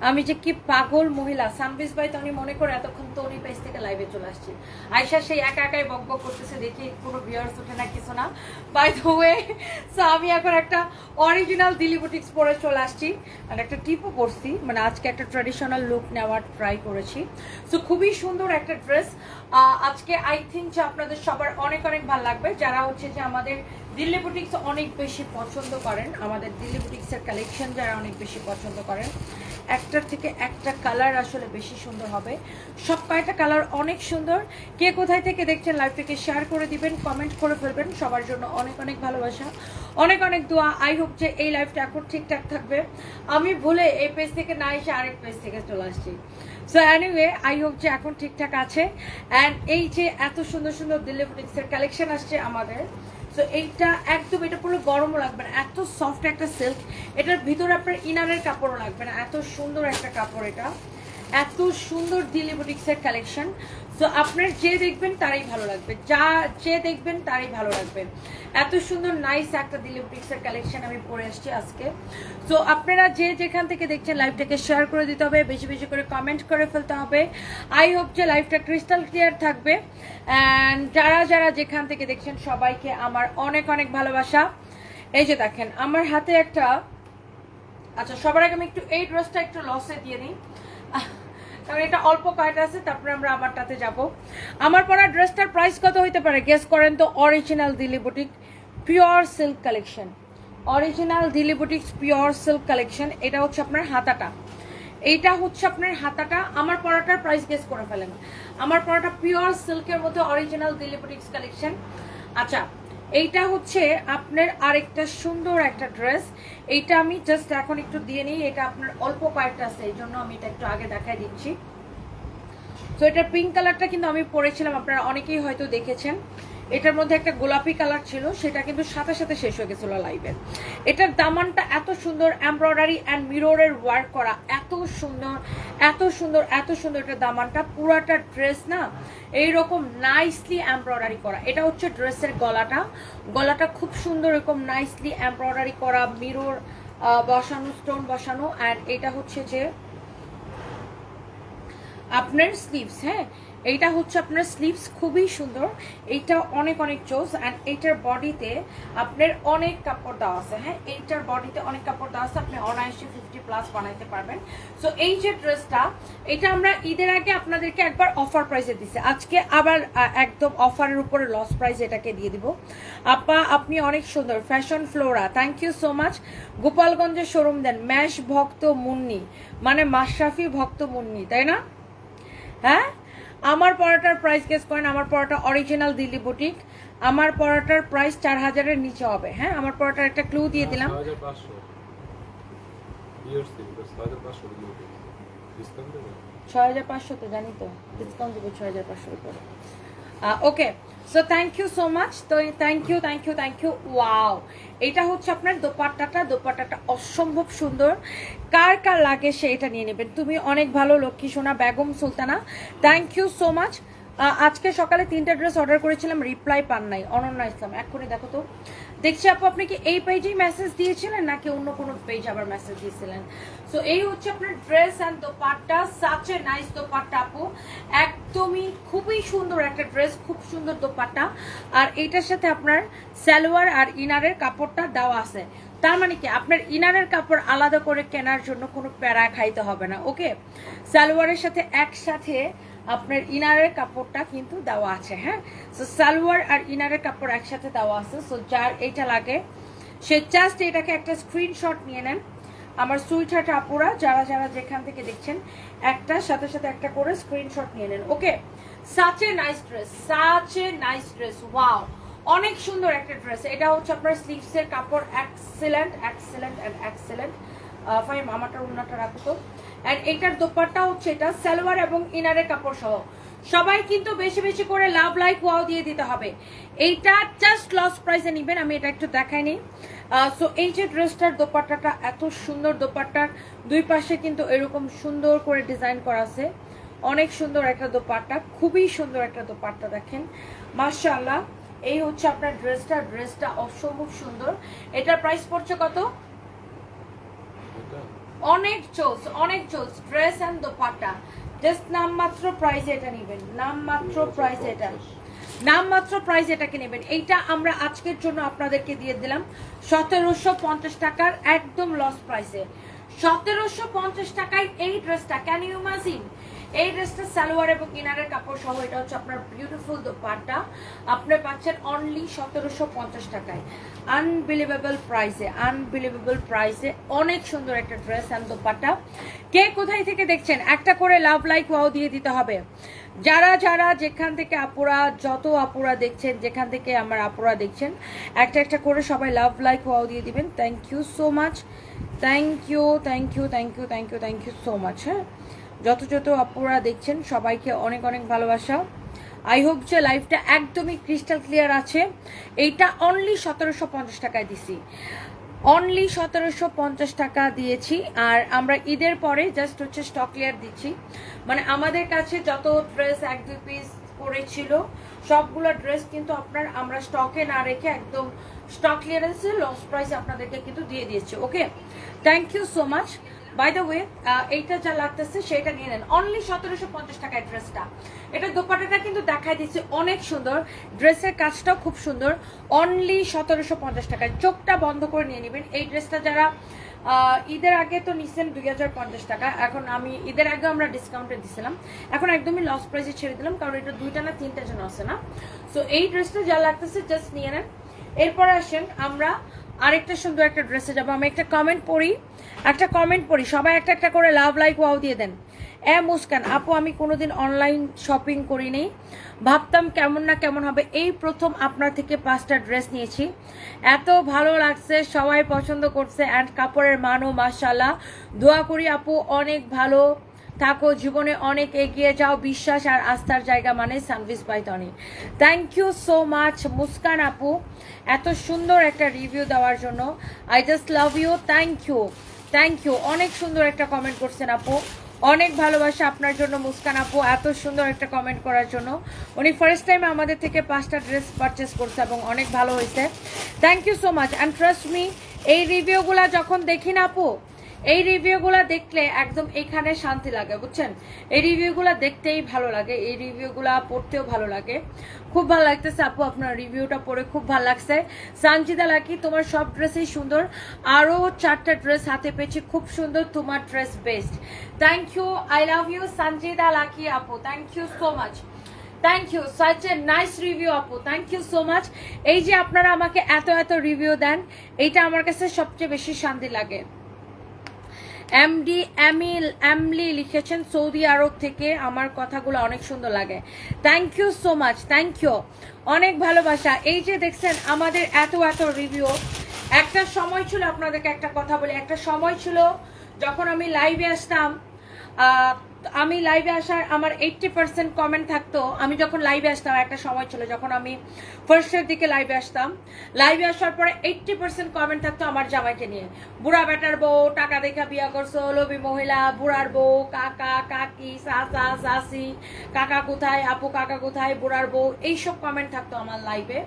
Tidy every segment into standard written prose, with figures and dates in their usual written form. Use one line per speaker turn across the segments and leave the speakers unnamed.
আমি যে কি পাগল মহিলা। সানবিজ ভাই তনি মনে করে এতক্ষণ তনি পেজ থেকে লাইভে চলে আসছি। আয়শা সেই একা একাই বক বক করতেছে, দেখি কোনো ভিউয়ার্স ওঠে না কিছু না। বাই দ্য ওয়ে, সো আমি এখন একটা অরিজিনাল দিল্লি বুটিক্স পরে চলে আসছি আর একটা টিপও পরছি, মানে আজকে একটা ট্র্যাডিশনাল লুক নেওয়ার ট্রাই করেছি। সো খুবই সুন্দর একটা ড্রেস আজকে। আই থিঙ্ক যে আপনাদের সবার অনেক অনেক ভালো লাগবে, যারা হচ্ছে যে আমাদের দিল্লি বুটিক্স অনেক বেশি পছন্দ করেন, আমাদের দিল্লি বুটিক্সের কালেকশন যারা অনেক বেশি পছন্দ করেন। একটার থেকে একটা কালার আসলে বেশি সুন্দর হবে, সব কয়টা কালার অনেক সুন্দর। কে কোথায় থেকে দেখছেন লাইভটাকে শেয়ার করে দিবেন, কমেন্ট করে ফেলবেন। সবার জন্য অনেক অনেক ভালোবাসা, অনেক অনেক দোয়া। আই হোপ যে এই লাইভটা এখন ঠিকঠাক থাকবে। আমি ভুলে এই পেজ থেকে না এসে আরেক পেজ থেকে চলে আসছি। সো এনিওয়ে, আই হোপ যে এখন ঠিকঠাক আছে। অ্যান্ড এই যে এত সুন্দর সুন্দর দিল্লি বুটিক্সের কালেকশন আসছে আমাদের, সো এইটা একদম, এটা পুরো গরমও লাগবে না, এত সফট একটা সিল্ক। এটার ভিতরে আপনার ইনারের কাপড়ও লাগবে না, এত সুন্দর একটা কাপড় এটা। এত সুন্দর দিল্লি বুটিক্সের কালেকশন। সো আপনার যে দেখবেন তারই ভালো লাগবে, যে দেখবেন তারই ভালো লাগবে। এত সুন্দর নাইস একটা দিল্লি বুটিক্সের কালেকশন আমি পরে আসছি আজকে। সো আপনারা যে যেখান থেকে দেখছেন লাইভটাকে শেয়ার করে দিতে হবে, বেশি বেশি করে কমেন্ট করে ফেলতে হবে। আই হোপ যে লাইভটা ক্রিস্টাল ক্লিয়ার থাকবে। অ্যান্ড যারা যারা যেখান থেকে দেখছেন সবাইকে আমার অনেক অনেক ভালোবাসা। এই যে দেখেন আমার হাতে একটা, আচ্ছা সবার আগে আমি একটু এই ড্রেসটা একটু লসে দিয়ে নিই, কারণ এটা অল্প কয়টা আছে, তারপরে আমরা আমারটাতে যাব। আমার পরা ড্রেসটার প্রাইস কত হইতে পারে গেস করেন তো? Original Delhi boutique pure silk collection, original Delhi boutiques pure silk collection. এটা হচ্ছে আপনার হাতাটা, এইটা হচ্ছে আপনার হাতাটা। আমার পরাটার প্রাইস গেস করে ফেলেন। আমার পরাটা পিওর সিল্কের মধ্যে অরিজিনাল দিল্লি বুটিক্স কালেকশন। আচ্ছা, এইটা হচ্ছে আপনার আরেকটা সুন্দর একটা ড্রেস। এইটা আমি জাস্ট এখন একটু দিয়ে নিই, এটা আপনার অল্প কয়েকটা আছে, এই জন্য আমি এটা একটু আগে দেখাই দিচ্ছি। তো এটার পিঙ্ক কালারটা কিন্তু আমি পরেছিলাম, আপনারা অনেকেই হয়তো দেখেছেন। এটার মধ্যে একটা গোলাপি কালার ছিল, সেটা কিন্তু সাথে সাথে শেষ হয়ে গেছিল লাইভে। এটার দামানটা এত সুন্দর, এমব্রয়ডারি অ্যান্ড মিররের ওয়ার্ক করা, এত সুন্দর এত সুন্দর এত সুন্দর। এটার দামানটা পুরাটা ড্রেস না এইরকম নাইসলি এমব্রয়ডারি করা। এটা হচ্ছে ড্রেসের গলাটা, গলাটা খুব সুন্দর এরকম নাইসলি এমব্রয়ডারি করা, মিরর বসানো, স্টোন বসানো। অ্যান্ড এটা হচ্ছে যে আপনার স্লিভস, হ্যাঁ এইটা হচ্ছে আপনার স্লিভস, খুবই সুন্দর। এইটা অনেক অনেক চোস। অ্যান্ড এইটার বডিতে আপনার অনেক কাপড় দেওয়া আছে, হ্যাঁ এইটার বডিতে অনেক কাপড় দেওয়া আছে, আপনি অনায়াসে 50+ বানাইতে পারবেন। সো এই যে ড্রেসটা, এটা আমরা ঈদের আগে আপনাদেরকে একবার অফার প্রাইসে দিচ্ছি, আজকে আবার একদম অফারের উপরে লস প্রাইস এটাকে দিয়ে দিব। আপা আপনি অনেক সুন্দর, fashion flora, thank you so much. গোপালগঞ্জের শোরুম দেন, ম্যাশ ভক্ত মুন্নি, মানে মাশরাফি ভক্ত মুন্নি, তাই না? হ্যাঁ, আমার পরাটার প্রাইস গেস করেন। আমার পরাটা অরিজিনাল দিল্লি বুটিক, আমার পরাটার প্রাইস 4000-এর নিচে হবে। হ্যাঁ, আমার পরাটার একটা ক্লু দিয়ে দিলাম। 6500 তো জানি তো, ডিসকাউন্ট দেবো 6500 উপরে। Okay, so thank you so much. তো thank you thank you thank you. Wow, এটা হচ্ছে আপনার দোপাট্টাটা, দোপাট্টাটা অসম্ভব সুন্দর। কার কার লাগে সে এটা নিয়ে নেবেন। তুমি অনেক ভালো লক্ষ্মী সোনা Begum Sultana, thank you so much. আজকে সকালে 3টা ড্রেস অর্ডার করেছিলাম, রিপ্লাই পান নাই। অনন্যা ইসলাম, এক্ষুনি দেখো তো। দেখছি আপু আপনি কি এই পেজেই মেসেজ দিয়েছিলেন নাকি অন্য কোনো পেজ আবার মেসেজ দিয়েছিলেন? সো এই হচ্ছে আপনার dress and dupatta, such a nice dupatta আপু, একদমই খুবই সুন্দর একটা ড্রেস, খুব সুন্দর দোপাট্টা। আর এইটার সাথে আপনার সালোয়ার আর ইনারের কাপড়টা দেওয়া আছে, তার মানে কি আপনার ইনারের কাপড় আলাদা করে কেনার জন্য কোনো প্যারা খাইতে হবে না। ওকে, সালোয়ারের সাথে একসাথে আপনার ইনারের কাপড়টা কিন্তু দেওয়া আছে। হ্যাঁ, সো সালোয়ার আর ইনারের কাপড় একসাথে দেওয়া আছে। সো যার এইটা লাগে সে জাস্ট এটাকে একটা স্ক্রিনশট নিয়ে নেন। আমার সুইটহার্ট আপুরা যারা যারা যেখান থেকে দেখছেন, একটা সাথে সাথে একটা করে স্ক্রিনশট নিয়ে নেন। Okay, such a nice dress, such a nice dress, wow অনেক সুন্দর একটা ড্রেস। এটা হচ্ছে আপনার স্লিভসের কাপড়, এক্সেলেন্ট এক্সেলেন্ট এন্ড এক্সেলেন্ট। ফাইম আমারটা উন্নাটা রাখো তো। এন্ড এটার দোপাট্টা হচ্ছে এটা সালোয়ার এবং ইনারের কাপড় সহ। সবাই কিন্তু বেশি বেশি করে লাভ লাইক ওয়াও দিয়ে দিতে হবে। এইটা জাস্ট লস প্রাইসে নিবেন। আমি এটা একটু দেখাই নিই। সো এই যে ড্রেসটার দোপাট্টাটা এত সুন্দর, দোপাট্টার দুই পাশে কিন্তু এরকম সুন্দর করে ডিজাইন করা আছে, অনেক সুন্দর একটা দোপাট্টা, খুবই সুন্দর একটা দোপাট্টা দেখেন, মাশাআল্লাহ। এই হচ্ছে আপনার ড্রেসটা, ড্রেসটা অসম্ভব সুন্দর। এটার প্রাইস পড়ছে কত? অনেক চোস ড্রেস অ্যান্ড দোপাট্টা। জাস্ট নামমাত্র প্রাইসে এটা নেবেন, নামমাত্র প্রাইস এটা, নামমাত্র প্রাইস এটাকে নেবেন। এইটা আমরা আজকের জন্য আপনাদেরকে দিয়ে দিলাম 1750 টাকার একদম লস প্রাইসে। 1750 টাকায় এই ড্রেসটা, ক্যান ইউ ইমাজিন? এই ড্রেসটা সালোয়ার এবং ইনারের কাপড় সহ, এটা হচ্ছে আপনার বিউটিফুল দোপাট্টা, আপনি পাচ্ছেন অনলি 1750 টাকায়। আনবিলিভেবল প্রাইসে, আনবিলিভেবল প্রাইসে অনেক সুন্দর একটা ড্রেস অ্যান্ড দোপাট্টা। কে কোথায় থেকে দেখছেন একটা করে লাভ লাইক ওয়াও দিয়ে দিতে হবে। যারা যারা যেখান থেকে আপুরা, যত আপুরা দেখছেন, যেখান থেকে আমার আপুরা দেখছেন, একটা একটা করে সবাই লাভ লাইক ওয়াও দিয়ে দিবেন। Thank you so much, thank you thank you thank you thank you thank you so much. হ্যাঁ, যত যত আপুরা দেখছেন সবাইকে অনেক অনেক ভালোবাসা। আই হোপ যে লাইফটা একদমই ক্রিস্টাল ক্লিয়ার আছে। এইটা অনলি 1750 টাকায় দিছি, অনলি 1750 টাকা দিয়েছি। আর আমরা ঈদের পরে জাস্ট হচ্ছে স্টক ক্লিয়ার দিচ্ছি, মানে আমাদের কাছে যত ড্রেস 1-2 পিস পড়েছিল সবগুলো ড্রেস কিন্তু আপনার আমরা স্টকে না রেখে একদম স্টক ক্লিয়ারেন্সে লস প্রাইসে আপনাদেরকে কিন্তু দিয়ে দিয়েছি। Okay, thank you so much. By the way, এইটা যা লাগতেছে সেটা নিয়ে নেন, অনলি 1750 টাকায় ড্রেসটা। এটা দোপাট্টাটা কিন্তু দেখাই দিচ্ছি, অনেক সুন্দর, ড্রেসের কাজটাও খুব সুন্দর, অনলি 1750 টাকায়। চোখটা বন্ধ করে নিয়ে নেবেন এই ড্রেসটা। যারা ঈদের আগে তো নিচ্ছেন 2050 টাকা, এখন আমি ঈদের আগে আমরা ডিসকাউন্টে দিছিলাম, এখন একদমই লস প্রাইসে ছেড়ে দিলাম, কারণ এটা 2টা না 3টা জন আছে না। সো এই ড্রেসটা যা লাগতেছে জাস্ট নিয়ে নেন। এরপরে আসেন আমরা আরেকটা সুন্দর একটা ড্রেসে যাবো। আমি একটা কমেন্ট পড়ি, একটা কমেন্ট পড়ি, সবাই একটা একটা করে লাভ লাইক ওয়াও দিয়ে দেন। মুস্কান আপু, আমি কোনোদিন অনলাইন শপিং করিনি, ভাবতাম কেমন না কেমন হবে, এই প্রথম আপনার থেকে 5টা ড্রেস নিয়েছি, এত ভালো লাগছে, সবাই পছন্দ করছে, অ্যান্ড কাপড়ের মানও মাশাআল্লাহ। দোয়া করি আপু অনেক ভালো থাকো, জীবনে অনেক এগিয়ে যাও, বিশ্বাস আর আস্থার জায়গা মানে Sanvis by Toni. Thank you so much Muskan আপু, এত সুন্দর একটা রিভিউ দেওয়ার জন্য। I just love you, thank you thank you. অনেক সুন্দর একটা কমেন্ট করছেন আপু, অনেক ভালোবাসা আপনার জন্য মুস্কান আপু, এত সুন্দর একটা কমেন্ট করার জন্য। উনি ফার্স্ট টাইম আমাদের থেকে 5টা ড্রেস পারচেস করছে এবং অনেক ভালো হয়েছে। Thank you so much. And trust me, এই রিভিউগুলা যখন দেখি না আপু, এই রিভিউগুলা দেখলে একদম এখানে শান্তি লাগে, বুঝছেন? এই রিভিউগুলা দেখতেই ভালো লাগে, এই রিভিউগুলা পড়তেও ভালো লাগে। খুব ভালো লাগতেছে আপু, আপনার রিভিউটা পড়ে খুব ভালো লাগছে। সানজিদা লাকি, তোমার সব ড্রেসই সুন্দর, আরও 4টা ড্রেস হাতে পেয়েছি, খুব সুন্দর, তোমার dress best. Thank you, I love you Sanjida Lucky আপু, thank you so much, thank you, such a nice review আপু, থ্যাংক ইউ সো মাচ। এই যে আপনারা আমাকে এত এত রিভিউ দেন, এইটা আমার কাছে সবচেয়ে বেশি শান্তি লাগে। এমডি এমলি লিখেছেন সৌদি আরব থেকে, আমার কথাগুলো অনেক সুন্দর লাগে, thank you so much, thank you, অনেক ভালোবাসা। এই যে দেখছেন আমাদের এত এত রিভিউ, একটা সময় ছিল, আপনাদেরকে একটা কথা বলি, একটা সময় ছিল যখন আমি লাইভে আসতাম, আমি লাইভে আসার আমার 80% কমেন্ট থাকতো। আমি যখন লাইভে আসতাম, একটা সময় ছিল যখন আমি ফার্স্টের দিকে লাইভে আসতাম, লাইভে আসার পরে 80% কমেন্ট থাকতো আমার জামাইকে নিয়ে, বুড়া বেটার বউ, টাকা দেখা বিয়া করছো, লোভী মহিলা, বুড়ার বউ, কাকা কাকি, চাচা চাচি, কাকা কোথায়, আপু কাকা কোথায়, বুড়ার বউ, এইসব কমেন্ট থাকতো আমার লাইভে।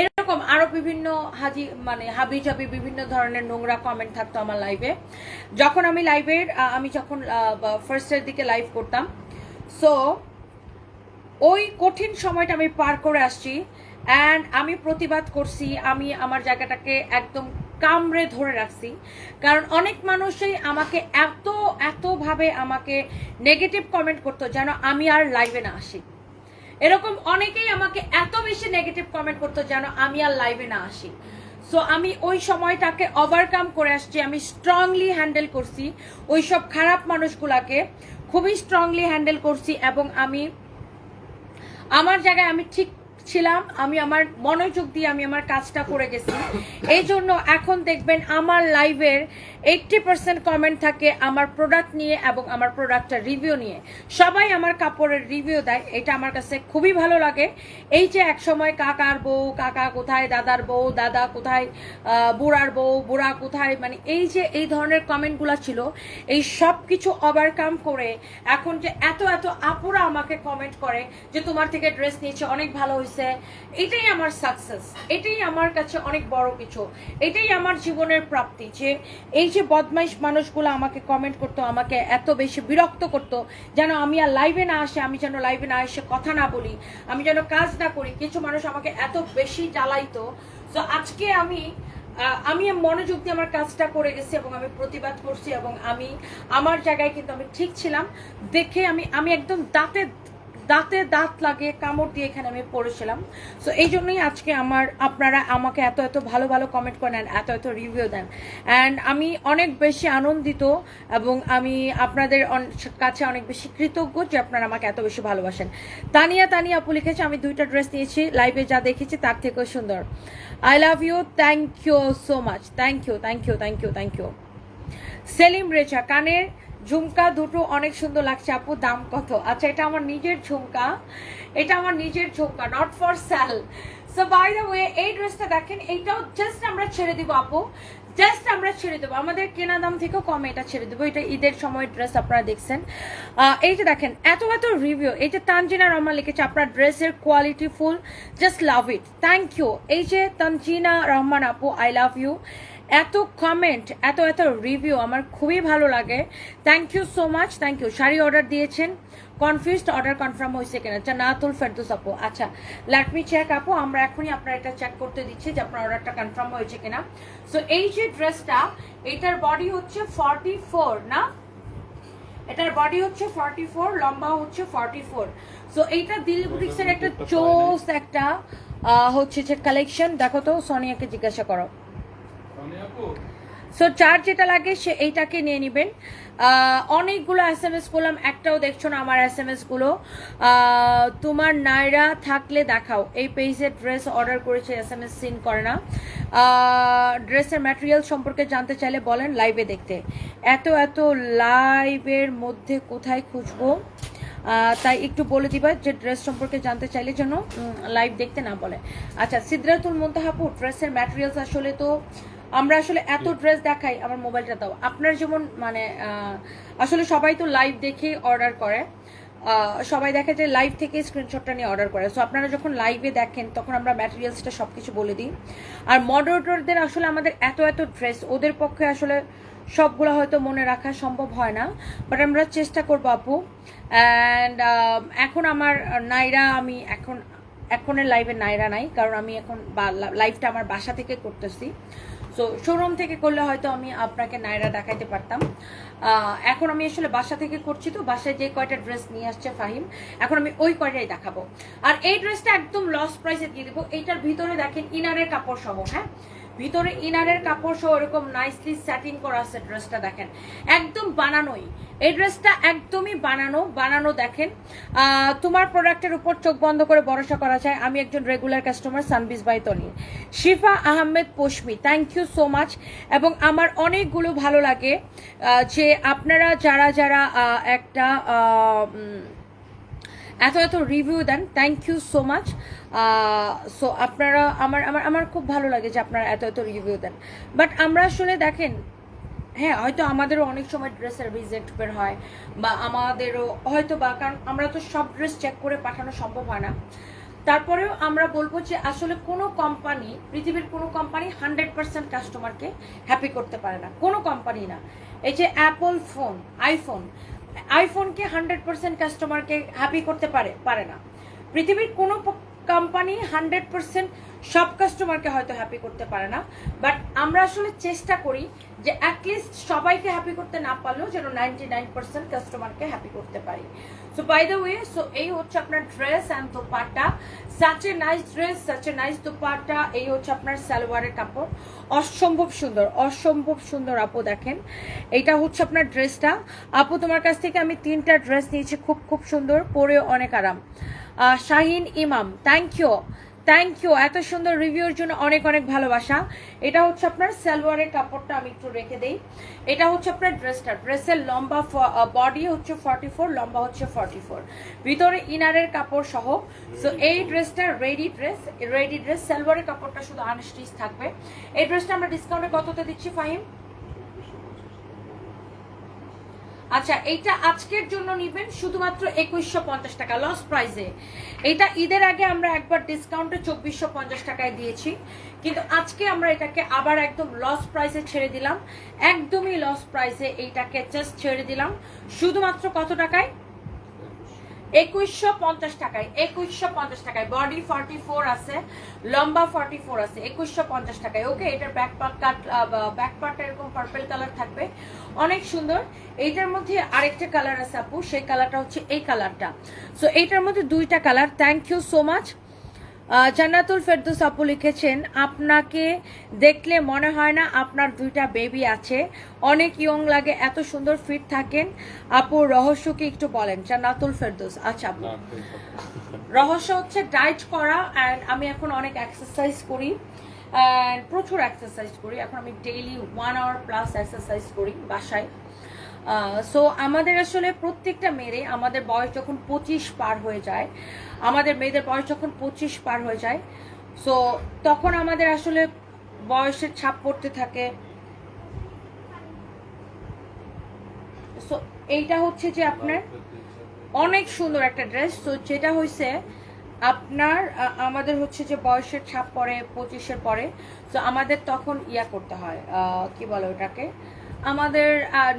এরকম আরো বিভিন্ন হাবি জাবি বিভিন্ন ধরনের নোংরা কমেন্ট থাকতো আমার লাইভে, যখন আমি আমি যখন ফার্স্টের দিকে লাইভ করতাম। সো ওই কঠিন সময়টা আমি পার করে আসছি, অ্যান্ড আমি প্রতিবাদ করছি, আমি আমার জায়গাটাকে একদম কামড়ে ধরে রাখছি, কারণ অনেক মানুষই আমাকে এতভাবে আমাকে নেগেটিভ কমেন্ট করতো যেন আমি আর লাইভে না আসি। এরকম অনেকেই আমাকে এত বেশি নেগেটিভ কমেন্ট করতো যেন আমি আর লাইভে না আসি। সো আমি ওই সময়টাকে ওভারকাম করে আসছি, আমি স্ট্রংলি হ্যান্ডেল করছি ওই সব খারাপ মানুষগুলাকে, খুবই স্ট্রংলি হ্যান্ডেল করছি, এবং আমি আমার জায়গায় আমি ঠিক ছিলাম, আমি আমার মনোযোগ দিয়ে আমি আমার কাজটা করে গেছি। এই জন্য এখন দেখবেন আমার লাইভের 80% কমেন্ট থাকে আমার প্রোডাক্ট নিয়ে এবং আমার প্রোডাক্টের রিভিউ নিয়ে। সবাই আমার কাপড়ের রিভিউ দেয়, এটা আমার কাছে খুবই ভালো লাগে। এই যে এক সময় কাকার বউ, কাকা কোথায়, দাদার বউ, দাদা কোথায়, বুড়ার বউ, বুড়া কোথায়, মানে এই যে এই ধরনের কমেন্টগুলো ছিল, এই সব কিছু ওভারকাম করে এখন যে এত এত আপুরা আমাকে কমেন্ট করে যে তোমার থেকে ড্রেস নিয়েছে, অনেক ভালো হয়েছে, এটাই আমার সাকসেস, এটাই আমার কাছে অনেক বড় কিছু, এটাই আমার জীবনের প্রাপ্তি, যে এই এই যে বদমাইশ মানুষগুলো আমাকে কমেন্ট করতো, আমাকে এত বেশি বিরক্ত করতো যেন আমি আর লাইভে না আসে, আমি যেন লাইভে না এসে কথা না বলি, আমি যেন কাজ না করি, কিছু মানুষ আমাকে এত বেশি জ্বালাইতো। তো আজকে আমি মনোযোগ দিয়ে আমার কাজটা করে গেছি এবং আমি প্রতিবাদ করছি এবং আমি আমার জায়গায় কিন্তু আমি ঠিক ছিলাম দেখে আমি একদম দাঁতে দাঁত লাগিয়ে কামড় দিয়ে এখানে আমি পড়েছিলাম। সো এই জন্যই আজকে আপনারা আমাকে এত এত ভালো ভালো কমেন্ট করেন, এত এত রিভিউ দেন, অ্যান্ড আমি অনেক বেশি আনন্দিত এবং আমি আপনাদের কাছে অনেক বেশি কৃতজ্ঞ যে আপনারা আমাকে এত বেশি ভালোবাসেন। তানিয়া আপু লিখেছে, আমি 2টা ড্রেস নিয়েছি, লাইভে যা দেখেছি তার থেকেও সুন্দর। I love you, thank you so much, thank you. Selim Reza, কানের ঝুমকা দুটো অনেক সুন্দর লাগছে আপু, দাম কত? আচ্ছা, এটা আমার নিজের ঝুমকা, not for sale. So by the way, এই ড্রেসটা দেখেন, এইটাও জাস্ট আমরা ছেড়ে দিব আপু, আমাদের কেনা দাম থেকেও কমে এটা ছেড়ে দেবো। এটা ঈদের সময় ড্রেস আপনারা দেখছেন। এই যে দেখেন এত রিভিউ, এই যে তানজিনা রহমান লিখেছে আপনার ড্রেসের quality full, just love it, thank you. এই যে তানজিনা রহমান আপু, আই লাভ ইউ। এত কমেন্ট, এত রিভিউ আমার খুবই ভালো লাগে, thank you so much, thank you. Sari order দিয়েছেন, কনফিউজড, অর্ডার কনফার্ম হয়েছে কিনা? আচ্ছা, নাতুল ফেরদৌস আপু, আচ্ছা লেট মি চেক আপু, আমরা এখনই আপনার এটা চেক করতে দিচ্ছি যে আপনার অর্ডারটা কনফার্ম হয়েছে কিনা। সো এই যে ড্রেসটা, এটার বডি হচ্ছে 44 না, এটার বডি হচ্ছে 44, লম্বা হচ্ছে 44। সো এইটা দিল বুটিক্সের একটা চোস একটা হচ্ছে যে কালেকশন। দেখো তো, সোনিয়াকে জিজ্ঞাসা করো। সো চার্জ যেটা লাগে সে এইটাকে নিয়ে নেবেন। অনেকগুলো SMS করলাম, একটাও দেখছো না আমার SMS গুলো। তোমার নাইরা থাকলে দেখাও, এই পেজে ড্রেস অর্ডার করেছে, SMS সিন করে না। ড্রেসের ম্যাটেরিয়াল সম্পর্কে জানতে চাইলে বলেন লাইভে দেখতে। এত লাইভের মধ্যে কোথায় খুঁজবো, তাই একটু বলে দিবা যে ড্রেস সম্পর্কে জানতে চাইলে যেন লাইভ দেখতে না বলে। আচ্ছা, সিদ্রাতুল মুনতাহাপু, ড্রেসের ম্যাটেরিয়ালস আসলে তো আমরা আসলে এত ড্রেস দেখাই, আমার মোবাইলটা দাও। আপনার যেমন মানে আসলে সবাই তো লাইভ দেখে অর্ডার করে, সবাই দেখে যে লাইভ থেকে স্ক্রিনশটটা নিয়ে অর্ডার করে। সো আপনারা যখন লাইভে দেখেন তখন আমরা ম্যাটেরিয়ালসটা সব কিছু বলে দিই। আর মডারেটরদের আসলে আমাদের এত ড্রেস, ওদের পক্ষে আসলে সবগুলো হয়তো মনে রাখা সম্ভব হয় না, বাট আমরা চেষ্টা করবো আপু। অ্যান্ড এখন আমার নাইরা, আমি এখনের লাইভে নাইরা নাই, কারণ আমি এখন লাইভটা আমার বাসা থেকে করতেছি। সো শোরুম থেকে করলে হয়তো আমি আপনাকে নাইরা দেখাইতে পারতাম। এখন আমি আসলে বাসা থেকে করছি, তো বাসায় যে কয়টা ড্রেস নিয়ে আসছে ফাহিম, এখন আমি ওই কয়টাই দেখাবো। আর এই ড্রেসটা একদম লস প্রাইসে দিয়ে দেবো। এইটার ভিতরে দেখেন ইনারের কাপড় সহ, হ্যাঁ ভিতরে ইনারের কাপড় সহ এরকম নাইসলি সেটিং করা আছে। ড্রেসটা দেখেন একদম বানানোই, এই ড্রেসটা একদমই বানানো দেখেন। তোমার প্রোডাক্টের উপর চোখ বন্ধ করে ভরসা করা যায়। আমি একজন regular customer সানবিজ by Toni. Shifa Ahmed Poshmi, thank you so much. এবং আমার অনেকগুলো ভালো লাগে যে আপনারা যারা একটা এত রিভিউ দেন, thank you so much. So আপনারা আমার খুব ভালো লাগে যে আপনারা এত রিভিউ দেন। বাট আমরা আসলে দেখেন, হ্যাঁ হয়তো আমাদেরও অনেক সময় ড্রেসের রিজেক্ট বের হয়, বা আমাদেরও হয়তো বা, কারণ আমরা তো সব ড্রেস চেক করে পাঠানো সম্ভব হয় না। তারপরেও আমরা বলবো যে আসলে কোনো কোম্পানি, পৃথিবীর কোনো কোম্পানি 100% কাস্টমারকে হ্যাপি করতে পারে না, কোনো কোম্পানি না। এই যে অ্যাপল ফোন, আইফোনকে 100% কাস্টমারকে হ্যাপি করতে পারে না। পৃথিবীর কোনো কোম্পানি 100% সব কাস্টমারকে হয়তো হ্যাপি করতে পারে না, বাট আমরা আসলে চেষ্টা করি যে অ্যাটলিস্ট সবাইকে হ্যাপি করতে না পারলেও যেন 99% কাস্টমারকে হ্যাপি করতে পারি। So by the way, so এই হচ্ছে আপনার dress and dupatta, such a nice dress, such a nice dupatta. এই হচ্ছে আপনার সালোয়ারের কাপড়, অসম্ভব সুন্দর আপু। দেখেন এইটা হচ্ছে আপনার ড্রেসটা। আপু তোমার কাছ থেকে আমি 3টা ড্রেস নিয়েছি, খুব সুন্দর, পরেও অনেক আরাম। শাহিন ইমাম, থ্যাংক ইউ এত সুন্দর রিভিউর জন্য, অনেক ভালোবাসা। এটা হচ্ছে আপনার সালোয়ারের কাপড়টা, আমি একটু রেখে দেই। এটা হচ্ছে আপনার ড্রেসের লম্বা বডি হচ্ছে 44, লম্বা হচ্ছে 44, ভিতরে ইনারের কাপড় সহ। সো এই ড্রেসটা রেডি ড্রেস, সালোয়ারের কাপড়টা শুধু আনস্টিচ থাকবে। এই ড্রেসটা আমরা ডিসকাউন্টে কততে দিচ্ছি ফাহিম? আচ্ছা এইটা আজকের জন্য নিবেন শুধুমাত্র 2150 টাকা লস প্রাইসে। এটা ঈদের আগে আমরা একবার ডিসকাউন্টে 2450 টাকায় দিয়েছি, কিন্তু আজকে আমরা এটাকে আবার একদম লস প্রাইসে ছেড়ে দিলাম, একদমই লস প্রাইসে এইটাকে জাস্ট ছেড়ে দিলাম শুধুমাত্র কত টাকায়? 2150 টাকায়। 2150 টাকায় বডি 44 আছে, লম্বা 44 আছে, 2150 টাকায়। ওকে, এটার ব্যাক পার্টটা এরকম পার্পল কালার থাকবে, অনেক সুন্দর। এইটার মধ্যে আরেকটা কালার আছে আপু, সেই কালারটা হচ্ছে এই কালারটা। সো এইটার মধ্যে দুইটা colour. Thank you so much. Jannatul Ferdous আপু লিখেছেন, আপনাকে দেখলে মনে হয় না আপনার দুইটা বেবি আছে, অনেক ইয়ং লাগে, এত সুন্দর ফিট থাকেন আপু, রহস্য কি একটু বলেন? জান্নাতুল ফেরদৌস। আচ্ছা আপু, রহস্য হচ্ছে ডায়েট করা, অ্যান্ড আমি এখন অনেক এক্সারসাইজ করি, অ্যান্ড প্রচুর এক্সারসাইজ করি। এখন আমি ডেইলি 1 আওয়ার প্লাস এক্সারসাইজ করি বাসায়। সো আমাদের আসলে প্রত্যেকটা মেয়েরে আমাদের বয়স যখন 25 পার হয়ে যায়, আমাদের মেয়েদের বয়স যখন 25 পার হয়ে যায়, সো তখন আমাদের আসলে বয়সের ছাপ পড়তে থাকে। সো এইটা হচ্ছে যে আপনার অনেক সুন্দর একটা ড্রেস। তো যেটা হয়েছে আপনার আমাদের হচ্ছে যে বয়সের ছাপ পড়ে 25-এর পরে, তো আমাদের তখন ইয়া করতে হয়, কি বলে ওটাকে, আমাদের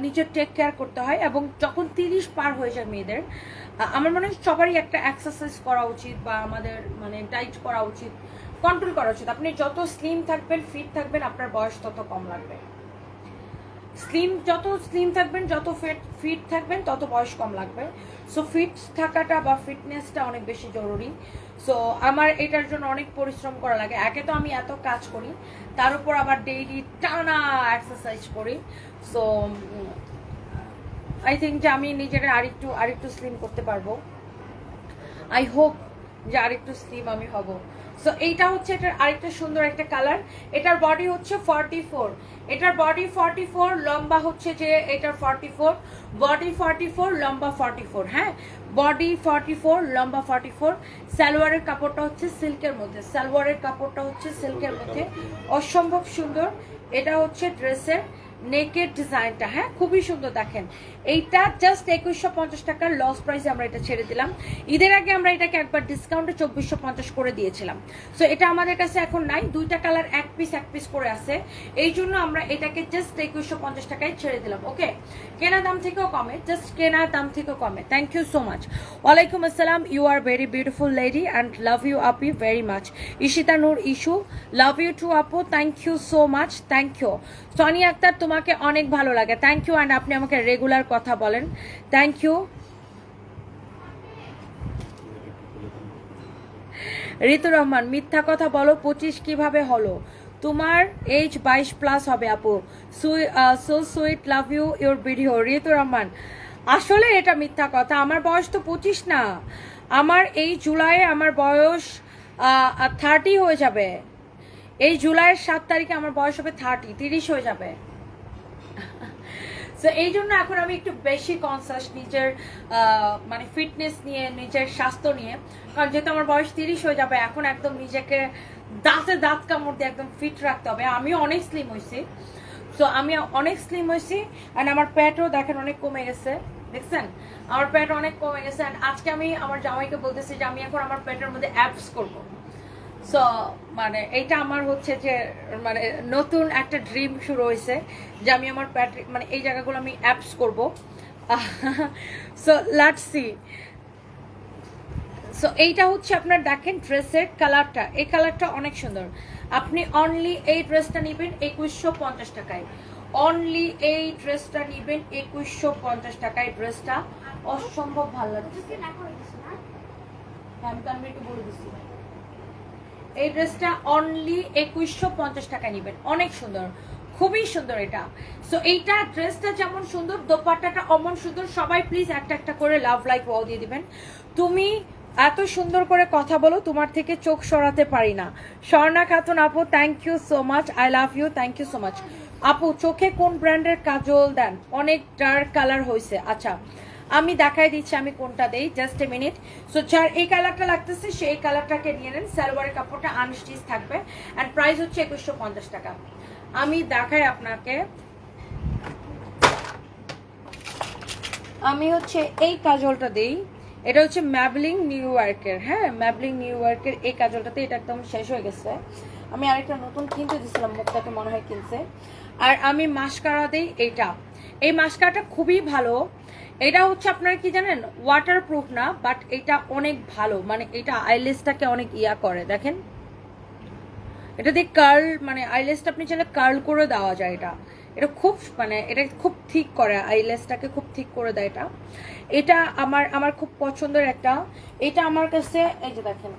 নিজের টেক কেয়ার করতে হয়। এবং যখন 30 পার হয়ে যায় মেয়েদের, আমার মনে হয় সবারই একটা এক্সারসাইজ করা উচিত, বা আমাদের মানে ডায়েট করা উচিত, কন্ট্রোল করা উচিত। আপনি যত স্লিম থাকবেন, ফিট থাকবেন, আপনার বয়স তত কম লাগবে। যত স্লিম থাকবেন, যত ফিট থাকবেন, তত বয়স কম লাগবে। সো ফিট থাকাটা বা ফিটনেসটা অনেক বেশি জরুরি। সো আমার এটার জন্য অনেক পরিশ্রম করা লাগে। একে তো আমি এত কাজ করি, তার উপর আবার ডেইলি টানা এক্সারসাইজ করি। সো আই থিঙ্ক যে আমি নিজেকে আরেকটু স্লিম করতে পারবো। আই হোপ যে আরেকটু স্লিম আমি হব। সো এইটা হচ্ছে এটার আরেকটা সুন্দর একটা কালার। এটার বডি হচ্ছে 44, এটার বডি 44, লম্বা হচ্ছে যে এটার 44, বডি 44, লম্বা 44। হ্যাঁ, বডি 44, লম্বা 44। সালোয়ারের কাপড়টা হচ্ছে সিল্কের মধ্যে, সালোয়ারের কাপড়টা হচ্ছে সিল্কের মধ্যে, অসম্ভব সুন্দর। এটা হচ্ছে ড্রেসের নেকের ডিজাইনটা, হ্যাঁ খুবই সুন্দর। দেখেন এইটা জাস্ট 2150 টাকার লস প্রাইসে আমরা এটা ছেড়ে দিলাম। ঈদের আগে আমরা এটাকে একবার ডিসকাউন্টে 2450 করে দিয়েছিলাম। সো এটা আমাদের কাছে এখন নাই, দুইটা কালার এক পিস করে আছে, এই জন্য আমরা এটাকে জাস্ট 2150 টাকায় ছেড়ে দিলাম। ওকে, কেনা দাম থেকেও কমে, জাস্ট কেনা দাম থেকেও কমে। Thank you so much. ওয়ালাইকুম আসসালাম। You are very beautiful lady and love you আপি ভেরি মাচ। ইশিতা নূর ইস্যু, লাভ ইউ টু আপু, thank you so much, thank you. Sonia Akter, তোমাকে অনেক ভালো লাগে, থ্যাংক ইউ। অ্যান্ড আপনি আমাকে রেগুলার কথা বলেন, থ্যাংক ইউ। ঋতু রহমান, মিথ্যা কথা বলো, 25 কিভাবে হলো? তোমার এজ 22+ হবে আপু। So sweet, love you your video. Ritu Rahman, আসলে এটা মিথ্যা কথা, আমার বয়স তো 25 না, আমার এই জুলাইয়ে আমার বয়স 30 হয়ে যাবে। এই জুলাইয়ের 7 তারিখে আমার বয়স হবে 30 হয়ে যাবে। সো এই জন্য এখন আমি একটু বেশি কনসাস নিজের মানে ফিটনেস নিয়ে, নিজের স্বাস্থ্য নিয়ে। কারণ যেহেতু আমার বয়স 30 হয়ে যাবে, এখন একদম নিজেকে দাঁত কামড় দিয়ে একদম ফিট রাখতে হবে। আমিও অনেক স্লিম হয়েছি, সো আমি অনেক স্লিম হয়েছি, অ্যান্ড আমার পেটও দেখেন অনেক কমে গেছে, দেখছেন আমার পেট অনেক কমে গেছে। অ্যান্ড আজকে আমি আমার জামাইকে বলতেছি যে আমি এখন আমার পেটের মধ্যে অ্যাপস করবো। সো মানে এইটা আমার হচ্ছে যে মানে নতুন একটা ড্রিম শুরু হয়েছে, যে আমি আমার মানে এই জায়গাগুলো আমি অ্যাপস করব। So let's see. সো এইটা হচ্ছে আপনার দেখেন ড্রেসের কালারটা, এই কালারটা অনেক সুন্দর। আপনি অনলি এই ড্রেসটা নেবেন 2150 টাকায়, অনলি এই ড্রেসটা নেবেন 2150 টাকায়। ড্রেসটা অসম্ভব ভালো লাগছে, আমি একটু বলে দিচ্ছি। এই ড্রেসটা অনলি 2150 টাকা নেবেন, অনেক সুন্দর, খুবই সুন্দর এটা। সো এইটা ড্রেসটা যেমন সুন্দর, দোপাট্টাটা অমন সুন্দর। সবাই প্লিজ একটা করে লাভ লাইক ওয়াও দিয়ে দিবেন। তুমি এত সুন্দর করে কথা বলো, তোমার থেকে চোখ সরাতে পারি না। স্বর্ণা খাতুন আপু, thank you so much, I love you, thank you so much. আপু চোখে কোন ব্র্যান্ডের কাজল দেন? অনেক ডার্ক কালার হয়েছে। আচ্ছা আমি দেখাই দিচ্ছি আমি কোনটা দেই, জাস্ট এ মিনিট। সো যার এই কালারটা লাগতেছে সেই কালারটাকে নিয়ে নেন। সালোয়ারের কাপড়টা আনস্টিচ থাকবে, অ্যান্ড প্রাইস হচ্ছে 2150 টাকা। আমি দেখাই আপনাকে, আমি হচ্ছে এই কাজলটা দেই, এটা হচ্ছে ম্যাবলিং নিউ ইয়র্কের। হ্যাঁ, ম্যাবলিং নিউ ইয়র্কের এই কাজলটাতে, এটা একদম শেষ হয়ে গেছে। আমি আরেকটা নতুন কিনতে দিয়েছিলাম, মুখটাকে মনে হয় কিনছে। আর আমি মাস্কারা দিই এইটা, এই মাস্কারাটা খুবই ভালো। এটা হচ্ছে আপনারা কি জানেন, ওয়াটারপ্রুফ না, বাট এটা অনেক ভালো, মানে এটা আইলেসটাকে অনেক ইয়া করে। দেখেন এটা দিয়ে কার্ল, মানে আইলেসটা আপনি চাইলে কার্ল করে দেওয়া যায়। এটা এটা খুব মানে এটা খুব ঠিক করে, আইলেসটাকে খুব ঠিক করে দেয় এটা। এটা আমার আমার খুব পছন্দের একটা। এটা আমার কাছে এই যে দেখেন,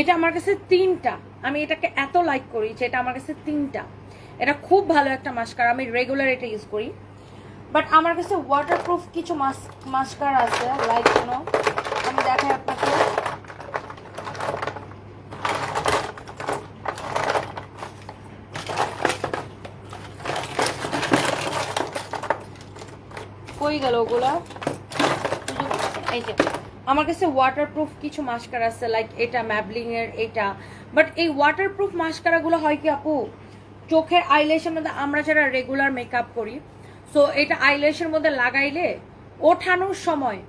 এটা আমার কাছে 3টা। আমি এটাকে এত লাইক করি যে এটা আমার কাছে 3টা। এটা খুব ভালো একটা মাস্কারা, আমি রেগুলার এটা ইউজ করি। বাট আমার কাছে ওয়াটারপ্রুফ কিছু মাস্কারা আছে, লাইক আমি দেখাই আপনাকে। কই গেল ওগুলা? এই যে আমার কাছে ওয়াটারপ্রুফ কিছু মাস্কারা আছে, লাইক এটা ম্যাবলিং এর এটা। বাট এই ওয়াটারপ্রুফ মাস্কারা গুলো হয় কি আপু, চোখের আইল্যাশের মধ্যে আমরা যারা রেগুলার মেকআপ করি, সো এটা আইল্যাশের মধ্যে লাগাইলে ওঠানোর সময়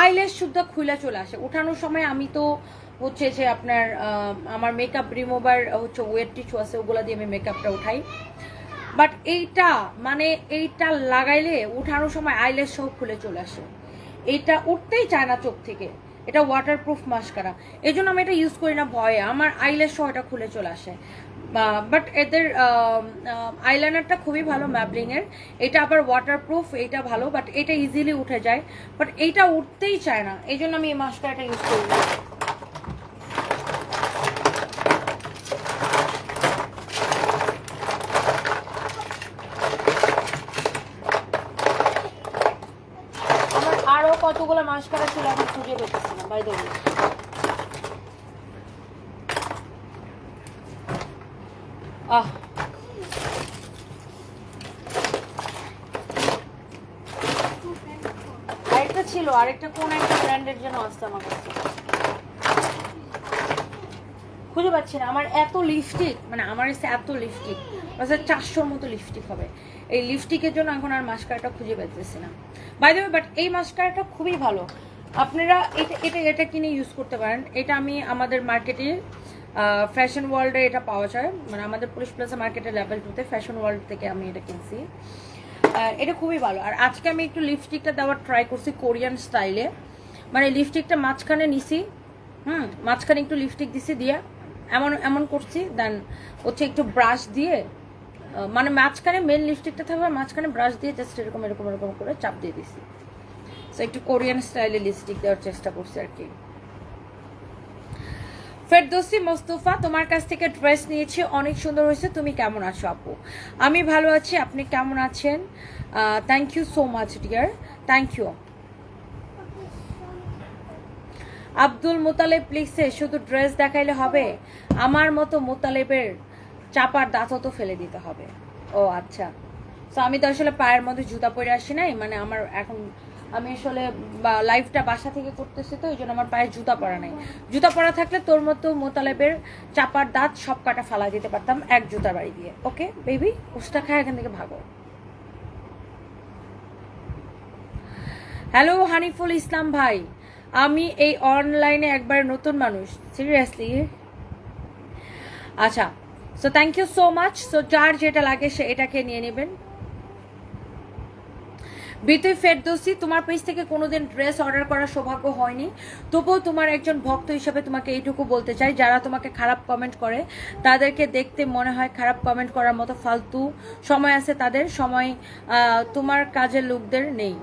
আইল্যাশ শুদ্ধ খুলে চলে আসে। ওঠানোর সময় আমি তো হচ্ছে যে আপনার আমার মেকআপ রিমুভার হচ্ছে ওয়েট টিস্যু আছে, ওগুলা দিয়ে আমি মেকআপটা উঠাই। বাট এইটা মানে এইটা লাগাইলে উঠানোর সময় আইল্যাশ সহ খুলে চলে আসে, এইটা উঠতেই চায় না চোখ থেকে। এটা ওয়াটারপ্রুফ মাস্কারা, এই জন্য আমি এটা ইউজ করি না ভয়ে, আমার আইল্যাশ সহ এটা খুলে চলে আসে। বাট এদের আইলাইনারটা খুবই ভালো ম্যাবলিং এর, এটা আবার ওয়াটারপ্রুফ, এটা ভালো, বাট এটা ইজিলি উঠে যায়। বাট এইটা উঠতেই চায় না, এই জন্য আমি এই মাস্কারাটা ইউজ করি না। আরো কতগুলো মাস্কারা ছিল, এখন খুঁজে পেতেছি না বাই দ্য ওয়ে। আরেকটা ছিল, আরেকটা কোন একটা ব্র্যান্ডের জন্য আসছে আমার কাছে, খুঁজে পাচ্ছি না। আমার এত লিপস্টিক, মানে আমার এসে এত লিপস্টিক, 400-র মতো লিপস্টিক হবে। এই লিপস্টিকের জন্য এখন আর মাস্কারাটা খুঁজে পেতেছি না বাই দ্য ওয়ে। বাট এই মাস্কারাটা খুবই ভালো, আপনারা এটা এটা এটা কিনে ইউজ করতে পারেন। এটা আমি আমাদের মার্কেটে ফ্যাশন ওয়ার্ল্ডে এটা পাওয়া যায়, মানে আমাদের পুলিশ প্লাজা মার্কেটের লেভেল 2-তে ফ্যাশন ওয়ার্ল্ড থেকে আমি এটা কিনছি। এটা খুবই ভালো। আর আজকে আমি একটু লিপস্টিকটা দেওয়ার ট্রাই করছি কোরিয়ান স্টাইলে, মানে লিপস্টিকটা মাঝখানে নিছি, মাঝখানে একটু লিপস্টিক দিছি, দিয়ে এমন এমন করছি, দেন হচ্ছে একটু ব্রাশ দিয়ে, মানে মাঝখানে মেন লিপস্টিকটা থাকবে, মাঝখানে ব্রাশ দিয়ে জাস্ট এরকম এরকম এরকম করে চাপ দিয়ে দিছি। সো একটু কোরিয়ান স্টাইলে লিপস্টিক দেওয়ার চেষ্টা করছি আর কি। ফেরদৌসি মোস্তফা, তোমার কাছ থেকে ড্রেস নিয়েছি, অনেক সুন্দর হয়েছে, তুমি কেমন আছো আপু? আমি ভালো আছি, আপনি কেমন আছেন? Thank you so much dear, thank you. Abdul Motaleb লিখছে, শুধু ড্রেস দেখাইলে হবে? আমার মতো মোতালেবের চাপার দাঁতও তো ফেলে দিতে হবে। ও আচ্ছা, তো আমি তো আসলে পায়ের মধ্যে জুতা পরে আসি নাই, মানে আমার এখন আমি আসলে লাইফটা বাসা থেকে করতেছি, তো ওই জন্য আমার পায়ে জুতা পরা নাই। জুতা পরা থাকলে তোর মতো মোতালেবের চাপার দাঁত সব কাটা ফালা দিতে পারতাম এক জুতার বাড়ি দিয়ে। ওকে বেবি, উস্তা খায় এখান থেকে ভাগো। হ্যালো হানিফুল ইসলাম ভাই, আমি এই অনলাইনে একবার নতুন মানুষ, সিরিয়াসলি? আচ্ছা, so thank you so much. So যার যেটা লাগে সে এটাকে নিয়ে নেবেন। বিতুই ফেরদৌসি, তোমার পেজ থেকে কোনোদিন ড্রেস অর্ডার করার সৌভাগ্য হয়নি, তবুও তোমার একজন ভক্ত হিসেবে তোমাকে এইটুকু বলতে চাই, যারা তোমাকে খারাপ কমেন্ট করে তাদেরকে দেখতে মনে হয় খারাপ কমেন্ট করার মতো ফালতু সময় আছে তাদের, সময় তোমার কাজের লোকদের নেই।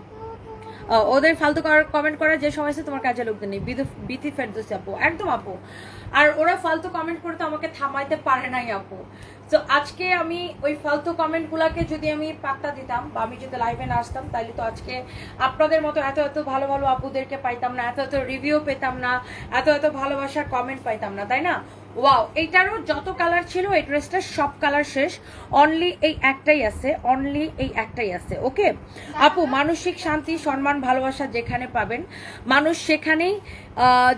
ওদের ফালতু কমেন্ট করার যে সময় আছে তোমার কাজে লোকদের নেই। বিতি ফেরদৌসি আপু, একদম আপু। আর ওরা ফালতু কমেন্ট করে তো আমাকে থামাইতে পারে নাই আপু। তো আজকে আমি ওই ফালতু কমেন্ট গুলাকে যদি আমি পাত্তা দিতাম, বা আমি যদি লাইভে না আসতাম, তাহলে তো আজকে আপনাদের মতো এত এত ভালো ভালো আপুদেরকে পাইতাম না, এত এত রিভিউ পেতাম না, এত এত ভালোবাসার কমেন্ট পাইতাম না, তাই না? ওয়াও, এইটারও যত কালার ছিল এই ড্রেসটার সব কালার শেষ, অনলি এই একটাই আছে, অনলি এই একটাই আছে। ওকে আপু, মানসিক শান্তি সম্মান ভালোবাসা যেখানে পাবেন মানুষ সেখানেই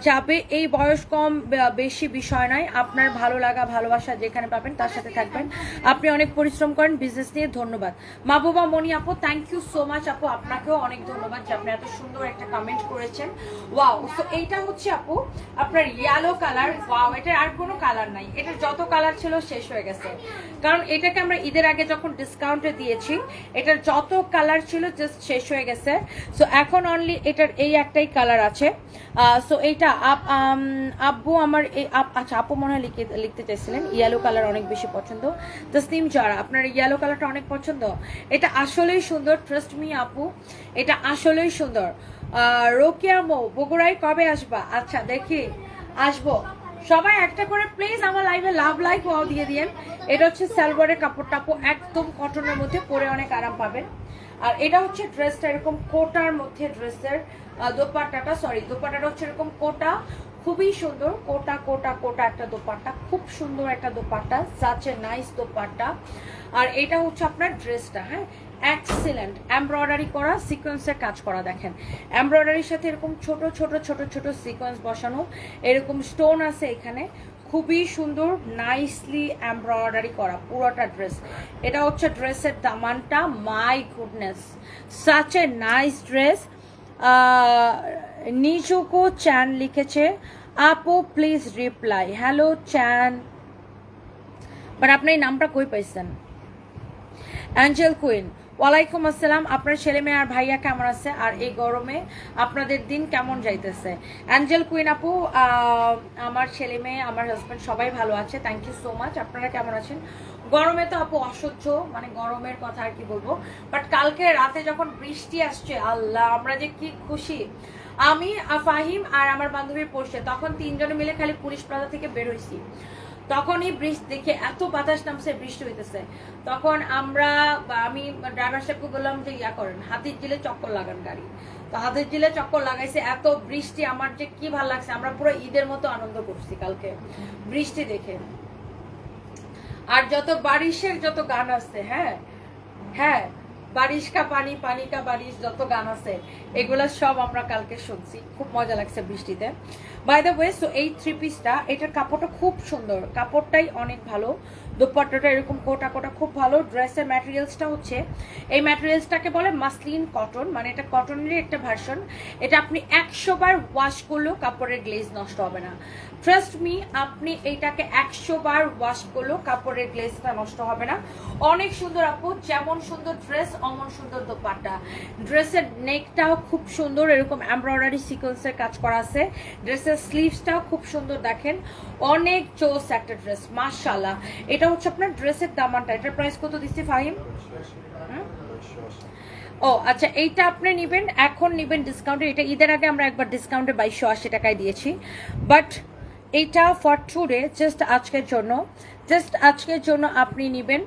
যাবে, এই বয়স কম বেশি বিষয় নয়, আপনার ভালো লাগা ভালোবাসা যেখানে পাবেন তার সাথে থাকবেন। আপনি অনেক পরিশ্রম করেন বিজনেস নিয়ে, ধন্যবাদ। মাহবুবা মনি আপু, থ্যাংক ইউ সো মাচ আপু, আপনাকেও অনেক ধন্যবাদ যে আপনি এত সুন্দর একটা কমেন্ট করেছেন। ওয়াও, তো এইটা হচ্ছে আপু আপনার ইয়েলো কালার। ওয়াও, এটার আর কোনো কালার নাই, এটার যত কালার ছিল শেষ হয়ে গেছে, কারণ এটাকে আমরা ঈদের আগে যখন ডিসকাউন্টে দিয়েছি এটার যত কালার ছিল জাস্ট শেষ হয়ে গেছে। সো এখন অনলি এটার এই একটাই কালার আছে। সো এইটা আব্বু আমার এই আচ্ছা আপু মনে হয় লিখতে চাইছিলেন ইয়েলো কালার অনেক বেশি পছন্দ। তসনিম যারা, আপনার ইয়েলো কালারটা অনেক পছন্দ, এটা আসলেই সুন্দর, ট্রাস্ট মি আপু, এটা আসলেই সুন্দর। রোকিয়া মো, বগুড়ায় কবে আসবা? আচ্ছা দেখি আসবো, সবাই একটা করে প্লিজ আমার লাইভে লাভ লাইক ওয়াও দিয়ে দিয়েন। এটা হচ্ছে সালোয়ারের কাপড়টা আপু, একদম কটনের মধ্যে, পরে অনেক আরাম পাবেন। আর এটা হচ্ছে ড্রেসটা এরকম কোটার মধ্যে, ড্রেসের দোপাট্টাটা, সরি দোপাট্টাটা হচ্ছে এরকম কোটা, খুবই সুন্দর, কোটা কোটা কোটা একটা দোপাট্টা, খুব সুন্দর একটা dupatta, such a nice dupatta. আর এটা হচ্ছে আপনার ড্রেসটা, হ্যাঁ এক্সিলেন্ট, এমব্রয়ডারি করা, সিকোয়েন্সের কাজ করা, দেখেন এমব্রয়ডারির সাথে এরকম ছোট ছোট ছোট ছোট সিকোয়েন্স বসানো, এরকম স্টোন আছে এখানে, খুবই সুন্দর, নাইসলি এমব্রয়ডারি করা পুরোটা ড্রেস। এটা হচ্ছে ড্রেসের দামানটা, my goodness, such a nice dress. Nezuko chan লিখেছে আপু please reply, hello chan, but আপনি এই নামটা কই পাইছেন? অ্যাঞ্জেল কুইন, ওয়ালাইকুম আসসালাম, আপনার ছেলে মেয়ে আর ভাইয়া কেমন আছে, আর এই গরমে আপনাদের দিন কেমন যাইতেছে? অ্যাঞ্জেল কুইন আপু, আমার ছেলে মেয়ে আমার হাজব্যান্ড সবাই ভালো আছে, থ্যাংক ইউ সো মাচ। আপনারা কেমন আছেন? গরমে তো আপু অসহ্য, মানে গরমের কথা আর কি বলবো, বাট কালকে রাতে যখন বৃষ্টি আসছে আল্লাহ আমরা যে কি খুশি। আমি ফাহিম আর আমার বান্ধবীর পড়ছে, তখন তিনজনে মিলে খালি পুলিশ প্লাজা থেকে বের হয়েছি, তখনই বৃষ্টি দেখে এত বাতাস নামছে, বৃষ্টি হইতেছে, তখন আমি ড্রাইভার সাহেবকে বললাম যে ইয়া করেন, হাতির জিলে চক্কর লাগান গাড়ি, তো হাতির জিলে চক্কর লাগাইছে, এত বৃষ্টি, আমার যে কি ভালো লাগছে, আমরা পুরো ঈদের মতো আনন্দ করছি কালকে বৃষ্টি দেখে। আর যত বারিশের যত গান আছে, হ্যাঁ হ্যাঁ, বারিশ কা পানি, পানি কা বারিশ, যত গান আছে এগুলো সব আমরা কালকে শুনছি, খুব মজা লাগছে বৃষ্টিতে। বাই দ্য ওয়ে, সো এই থ্রি পিসটা, এটার কাপড়টা খুব সুন্দর, কাপড়টাই অনেক ভালো, দোপাট্টাটা এরকম কোটা কোটা খুব ভালো। ড্রেসের ম্যাটেরিয়ালসটা হচ্ছে, এই ম্যাটেরিয়ালসটাকে বলে মাসলিন কটন, মানে এটা কটনেরই একটা ভার্সন। এটা আপনি 100 বার ওয়াশ করলেও কাপড়ের গ্লেজ নষ্ট হবে না, ট্রাস্ট মি, আপনি এইটাকে 100 বার ওয়াশ করলেও কাপড়ের গ্লেজটা নষ্ট হবে না। অনেক সুন্দর আপু, যেমন সুন্দর ড্রেস অমন সুন্দর দোপাট্টা। ড্রেসের নেকটাও খুব সুন্দর, এরকম এমব্রয়ডারি সিকোয়েন্সের কাজ করা আছে। ড্রেসের স্লিভসটাও খুব সুন্দর, দেখেন অনেক চোস একটা ড্রেস, মাশাআল্লাহ। এটা হচ্ছে আপনার ড্রেসের দামানটা, এটার প্রাইস কত দিচ্ছি ফাহিম? ও আচ্ছা, এইটা আপনি নেবেন, এখন নেবেন ডিসকাউন্টে, এটা ঈদের আগে আমরা একবার ডিসকাউন্টে 2280 টাকায় দিয়েছি, বাট এইটা ফর টুডে, জাস্ট আজকের জন্য আপনি নেবেন।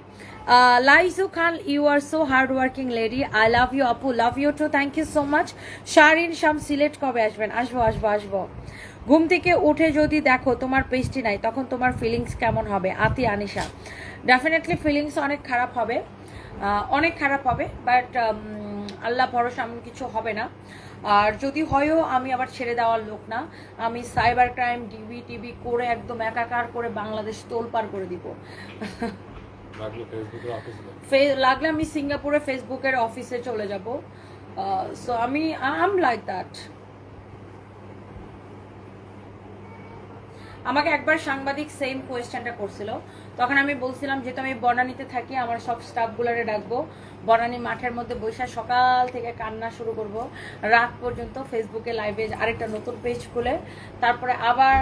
Laiju Khan, you are so hard working lady, I love you আপু, love you too, thank you so much. Sharin Sham, Sylhet কবে আসবেন? আসবো আসবো আসবো। ঘুম থেকে উঠে যদি দেখো তোমার পেস্টি নাই, তখন তোমার ফিলিংস কেমন হবে? আতি আনিশা, ডেফিনেটলি ফিলিংস অনেক খারাপ হবে, অনেক খারাপ হবে, বাট আল্লাহ ভরসা এমন কিছু হবে না। আর যদি হয়ও আমি আবার ছেড়ে দেওয়ার লোক না, আমি সাইবার ক্রাইম টিভি করে একদম একাকার করে বাংলাদেশ তোলপাড় করে দিব। লাগলে আমি সিঙ্গাপুরে ফেসবুকের অফিসে চলে যাব। সো আমি আম লাইক দ্যাট। আমাকে একবার সাংবাদিক সেম কোয়েশ্চেনটা করছিল, তখন আমি বলছিলাম যেহেতু আমি বনানীতে থাকি, আমার সব স্টাফগুলোরে ডাকবো, বনানী মাঠের মধ্যে বৈশা সকাল থেকে কান্না শুরু করব রাত পর্যন্ত, ফেসবুকে লাইভে আরেকটা নতুন পেজ খুলে, তারপরে আবার,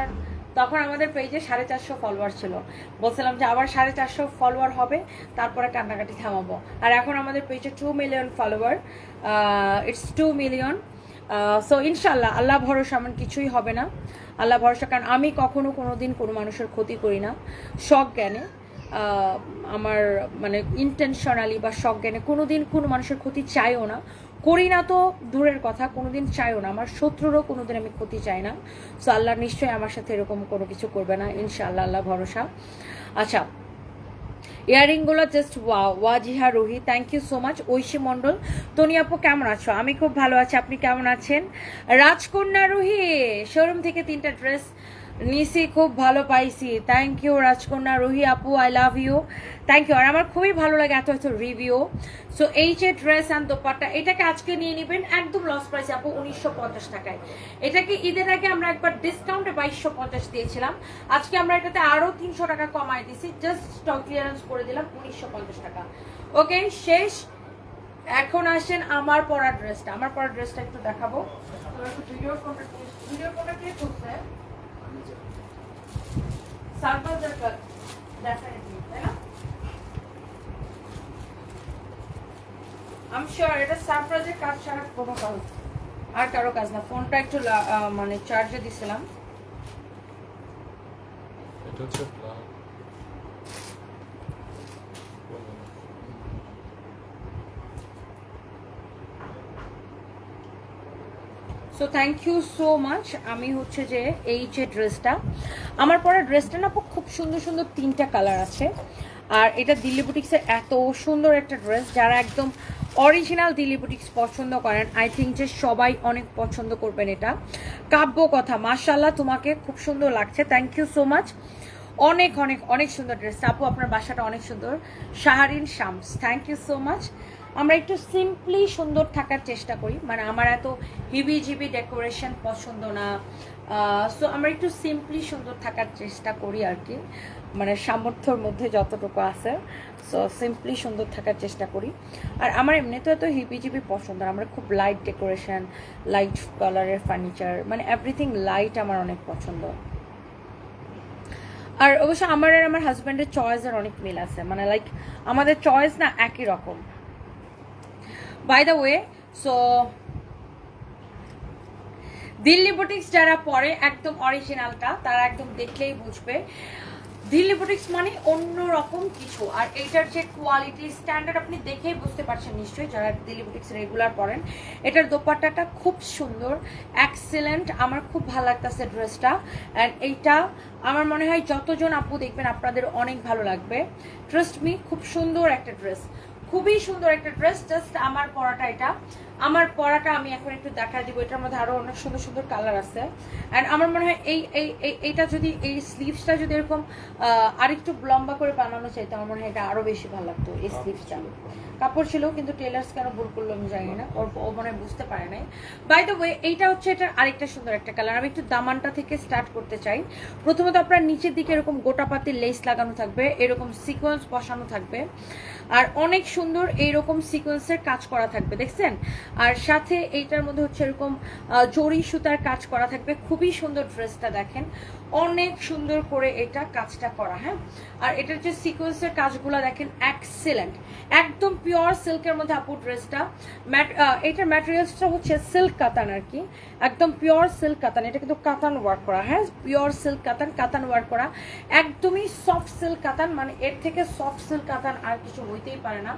তখন আমাদের পেজে 450 ফলোয়ার ছিল, বলছিলাম যে আবার 450 ফলোয়ার হবে, তারপরে কান্নাকাটি থামাবো। আর এখন আমাদের পেজে 2 million follower, it's 2 million. So ইনশাল্লাহ, আল্লাহ ভরসা এমন কিছুই হবে না, আল্লাহ ভরসা, কারণ আমি কখনো কোনোদিন কোনো মানুষের ক্ষতি করি না, শখ জ্ঞানে। আমার মানে ইন্টেনশনালি বা সজ্ঞানে কোনোদিন কোনো মানুষের ক্ষতি চাইও না, করি না তো দূরের কথা, কোনোদিন চাইও না, আমার শত্রুরও কোনোদিন আমি ক্ষতি চাই না। সো আল্লাহ নিশ্চয়ই আমার সাথে এরকম কোনো কিছু করবে না, ইনশাআল্লাহ, আল্লাহ ভরসা। আচ্ছা, ইয়ারিংগুলো just Wajiha Ruhi, thank you so much. Oishi Mondal, Toni আপু কেমন আছো? আমি খুব ভালো আছি, আপনি কেমন আছেন? রাজকন্যা রুহি, শোরুম থেকে 3টা ড্রেস নিছি, খুব ভালো পাইছি, থ্যাংক ইউ রাজকন্যা রুহি আপু, I love you, thank you. আর আমার খুবই ভালো লাগে এত এত রিভিউ। সো এই যে ড্রেস অ্যান্ড দোপাট্টা, এটাকে আজকে নিয়ে নেবেন একদম লস প্রাইসে আপু, 1950 টাকায়। এটাকে ঈদের আগে আমরা একবার ডিসকাউন্টে 2250 দিয়েছিলাম, আজকে আমরা এটাতে আরো 300 টাকা কমাই দিছি, জাস্ট স্টক ক্লিয়ারেন্স করে দিলাম 1950 টাকা। ওকে, শেষ। এখন আসেন আমার পরা ড্রেসটা, আমার পরা ড্রেসটা একটু দেখাবো। ভিডিওর কোনটা কে করছে? সার্কেল সার্কেল ডেফিনেটলি, তাই না? আমি শিওর এটা সারপ্রাইজের কাজ ছাড়া কোনো কাজ, আর কারো কাজ না। ফোনটা একটু মানে চার্জে দিছিলাম।
এটা হচ্ছে
so thank you so much. আমি হচ্ছে যে এই যে ড্রেসটা, আমার পরা ড্রেসটা না খুব সুন্দর সুন্দর 3টা কালার আছে। আর এটা দিল্লি বুটিক্সের এত সুন্দর একটা ড্রেস, যারা একদম অরিজিনাল দিল্লি বুটিক্স পছন্দ করেন, আই থিঙ্ক যে সবাই অনেক পছন্দ করবেন এটা। কাব্য কথা, মাশাআল্লাহ, তোমাকে খুব সুন্দর লাগছে, থ্যাংক ইউ সো মাচ। অনেক অনেক অনেক সুন্দর ড্রেস আপু, আপনার বাসাটা অনেক সুন্দর। Shahrin Shams, thank you so much. আমরা একটু সিম্পলি সুন্দর থাকার চেষ্টা করি, মানে আমার এত হিবি জিবি ডেকোরেশন পছন্দ না। সো আমরা একটু সিম্পলি সুন্দর থাকার চেষ্টা করি আর কি, মানে সামর্থ্যর মধ্যে যতটুকু আছে। সো সিম্পলি সুন্দর থাকার চেষ্টা করি। আর আমার এমনিতে এত হিবি জিবি পছন্দ, আমরা খুব লাইট ডেকোরেশন, লাইট কালারের ফার্নিচার, মানে এভরিথিং লাইট আমার অনেক পছন্দ। আর অবশ্য আমার আর আমার হাজব্যান্ডের চয়েসের অনেক মিল আছে, মানে লাইক আমাদের চয়েস না একই রকম। By the way, so Delhi boutiques যারা পরে একদম অরিজিনালটা, তারা একদম দেখলেই বুঝবে দিল্লি বুটিক্স মানে অন্যরকম কিছু। আর এইটার যে কোয়ালিটি স্ট্যান্ডার্ড আপনি দেখেই বুঝতে পারছেন নিশ্চয়ই, যারা দিল্লি বুটিক্স রেগুলার পরেন। এটার দোপাট্টাটা খুব সুন্দর, এক্সেলেন্ট, আমার খুব ভালো লাগতেছে ড্রেসটা। অ্যান্ড এইটা আমার মনে হয় যতজন আপু দেখবেন আপনাদের অনেক ভালো লাগবে, ট্রাস্ট মি। খুব সুন্দর একটা ড্রেস, খুবই সুন্দর একটা ড্রেস। জাস্ট আমার পরাটা এটা, আমার পরাটা আমি এখন একটু দেখা দিব। এটার মধ্যে আরো অনেক সুন্দর সুন্দর কালার আছে। অ্যান্ড আমার মনে হয় এইটা যদি, এই স্লিভসটা যদি এরকম আরেকটু লম্বা করে বানানো চাইতো, আমার মনে হয় এটা আরো বেশি ভালো লাগতো। এই স্লিভসটা কাপড় ছিল, কিন্তু টেলার্স কেন ভুল করলো আমি জানি না, ও মনে হয় বুঝতে পারে নাই। বাই দ্য ওয়ে, এইটা হচ্ছে এটার আরেকটা সুন্দর একটা কালার। আমি একটু দামানটা থেকে স্টার্ট করতে চাই। প্রথমত আপনার নিচের দিকে এরকম গোটাপাতির লেস লাগানো থাকবে, এরকম সিকোয়েন্স বসানো থাকবে, আর অনেক সুন্দর এইরকম সিকোয়েন্সের কাজ করা থাকবে, দেখছেন? আর সাথে এইটার মধ্যে হচ্ছে এরকম জরি সুতার কাজ করা থাকবে। খুবই সুন্দর ড্রেসটা, দেখেন অনেক সুন্দর করে এটা কাজটা করা। হ্যাঁ, আর এটার যে সিকোয়েন্সের কাজগুলো দেখেন এক্সেলেন্ট, একদম পিওর সিল্কের মধ্যে আপু ড্রেসটা। এটার ম্যাটেরিয়ালসটা হচ্ছে সিল্ক কাতান আর কি, একদম পিওর সিল্ক কাতান। এটা কিন্তু কাতান ওয়ার্ক করা, হ্যাঁ পিওর সিল্ক কাতান, কাতান ওয়ার্ক করা, একদমই সফট সিল্ক কাতান, মানে এর থেকে সফট সিল্ক কাতান আর কিছু হইতেই পারে না।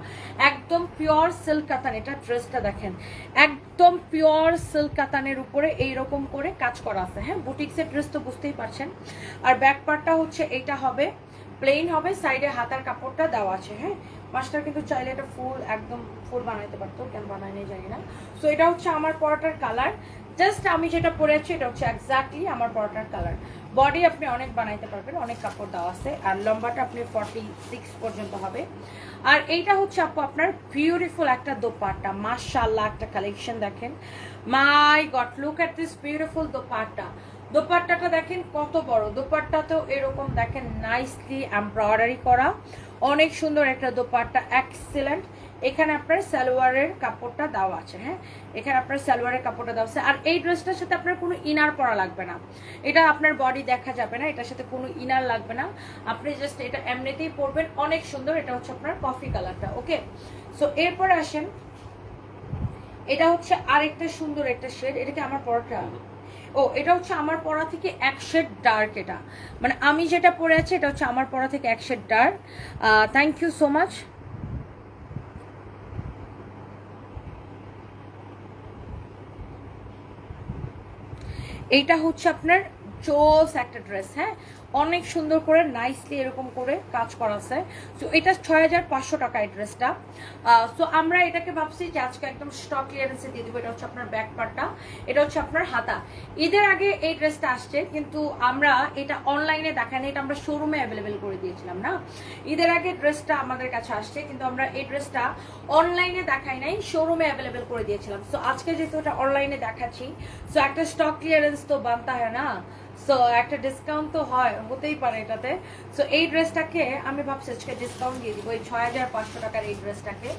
একদম পিওর সিল্ক কাতান। এটা ড্রেসটা দেখেন একদম পিওর সিল্ক কাতানের উপরে এইরকম করে কাজ করা আছে। হ্যাঁ, বুটিক্সের ড্রেস তো বুঝতেই পারছেন। আর ব্যাক পার্টটা হচ্ছে এইটা হবে প্লেন হবে, সাইডে হাতার কাপড়টা দেওয়া আছে। হ্যাঁ, মাস্টার কিন্তু চাইলে এটা ফুল, একদম ফুল বানাইতে পারতো, কেন বানায় নেই জানি না। সো এটা হচ্ছে আমার পরাটার কালার। জাস্ট আমি যেটা পরেছি এটা হচ্ছে এক্স্যাক্টলি আমার পরাটার কালার। বডি আপনি অনেক বানাইতে পারবেন, অনেক কাপড় দেওয়া আছে। আর লম্বাটা আপনি 46 পর্যন্ত হবে। আর এইটা হচ্ছে আপু আপনার বিউটিফুল একটা দোপাট্টা, মাশাআল্লাহ একটা কালেকশন দেখেন। My god, look at this beautiful dupatta. দোপাট্টাটা দেখেন কত বড়, দোপাট্টাতেও এরকম দেখেন নাইসলি এমব্রয়ডারি করা, অনেক সুন্দর একটা দোপাট্টা, এক্সেলেন্ট। এখানে আপনার সালোয়ারের কাপড়টা দেওয়া আছে। হ্যাঁ, এখানে আপনার সালোয়ারের কাপড়টা দেওয়া আছে। আর এই ড্রেসটার সাথে আপনার কোনো ইনার পরা লাগবে না, এটা আপনার বডি দেখা যাবে না, এটার সাথে কোনো ইনার লাগবে না, আপনি জাস্ট এটা এমনিতেই পরবেন, অনেক সুন্দর। এটা হচ্ছে আপনার কফি কালারটা। ওকে, সো এরপরে আসেন, এটা হচ্ছে আরেকটা সুন্দর একটা শেড। এটা কি আমার পরাটা? ও এটা হচ্ছে আমার পরা থেকে এক শেড ডার্ক, এটা মানে আমি যেটা পরে আছি এটা হচ্ছে আমার পরা থেকে এক shade dark. Thank you so much. এইটা হচ্ছে আপনার জোস একটা ড্রেস, হ্যাঁ অনেক সুন্দর করে নাইসলি এরকম করে কাজ করা আছে। সো এটা 6500 টাকা এই ড্রেসটা। সো আমরা এটাকে ভাবছি যে আজকে একদম স্টক ক্লিয়ারেন্সে দিয়ে দেবো। এটা হচ্ছে আপনার ব্যাক পার্টটা, এটা হচ্ছে আপনার হাতা। ঈদের আগে এই ড্রেসটা আসছে, কিন্তু আমরা এটা অনলাইনে দেখাইনি, এটা আমরা শোরুমে অ্যাভেলেবেল করে দিয়েছিলাম না। ঈদের আগে ড্রেসটা আমাদের কাছে আসছে, কিন্তু আমরা এই ড্রেসটা অনলাইনে দেখাই নাই, শোরুমে অ্যাভেলেবেল করে দিয়েছিলাম। সো আজকে যেহেতু এটা অনলাইনে দেখাচ্ছি, সো একটা স্টক ক্লিয়ারেন্স তো বানতে হয় না, সো একটা ডিসকাউন্ট তো হতেই পারে এটাতে। সো এই ড্রেসটাকে আমি ভাবছি আজকে ডিসকাউন্ট দিয়ে দিব, এই 6500 টাকার এই ড্রেসটাকে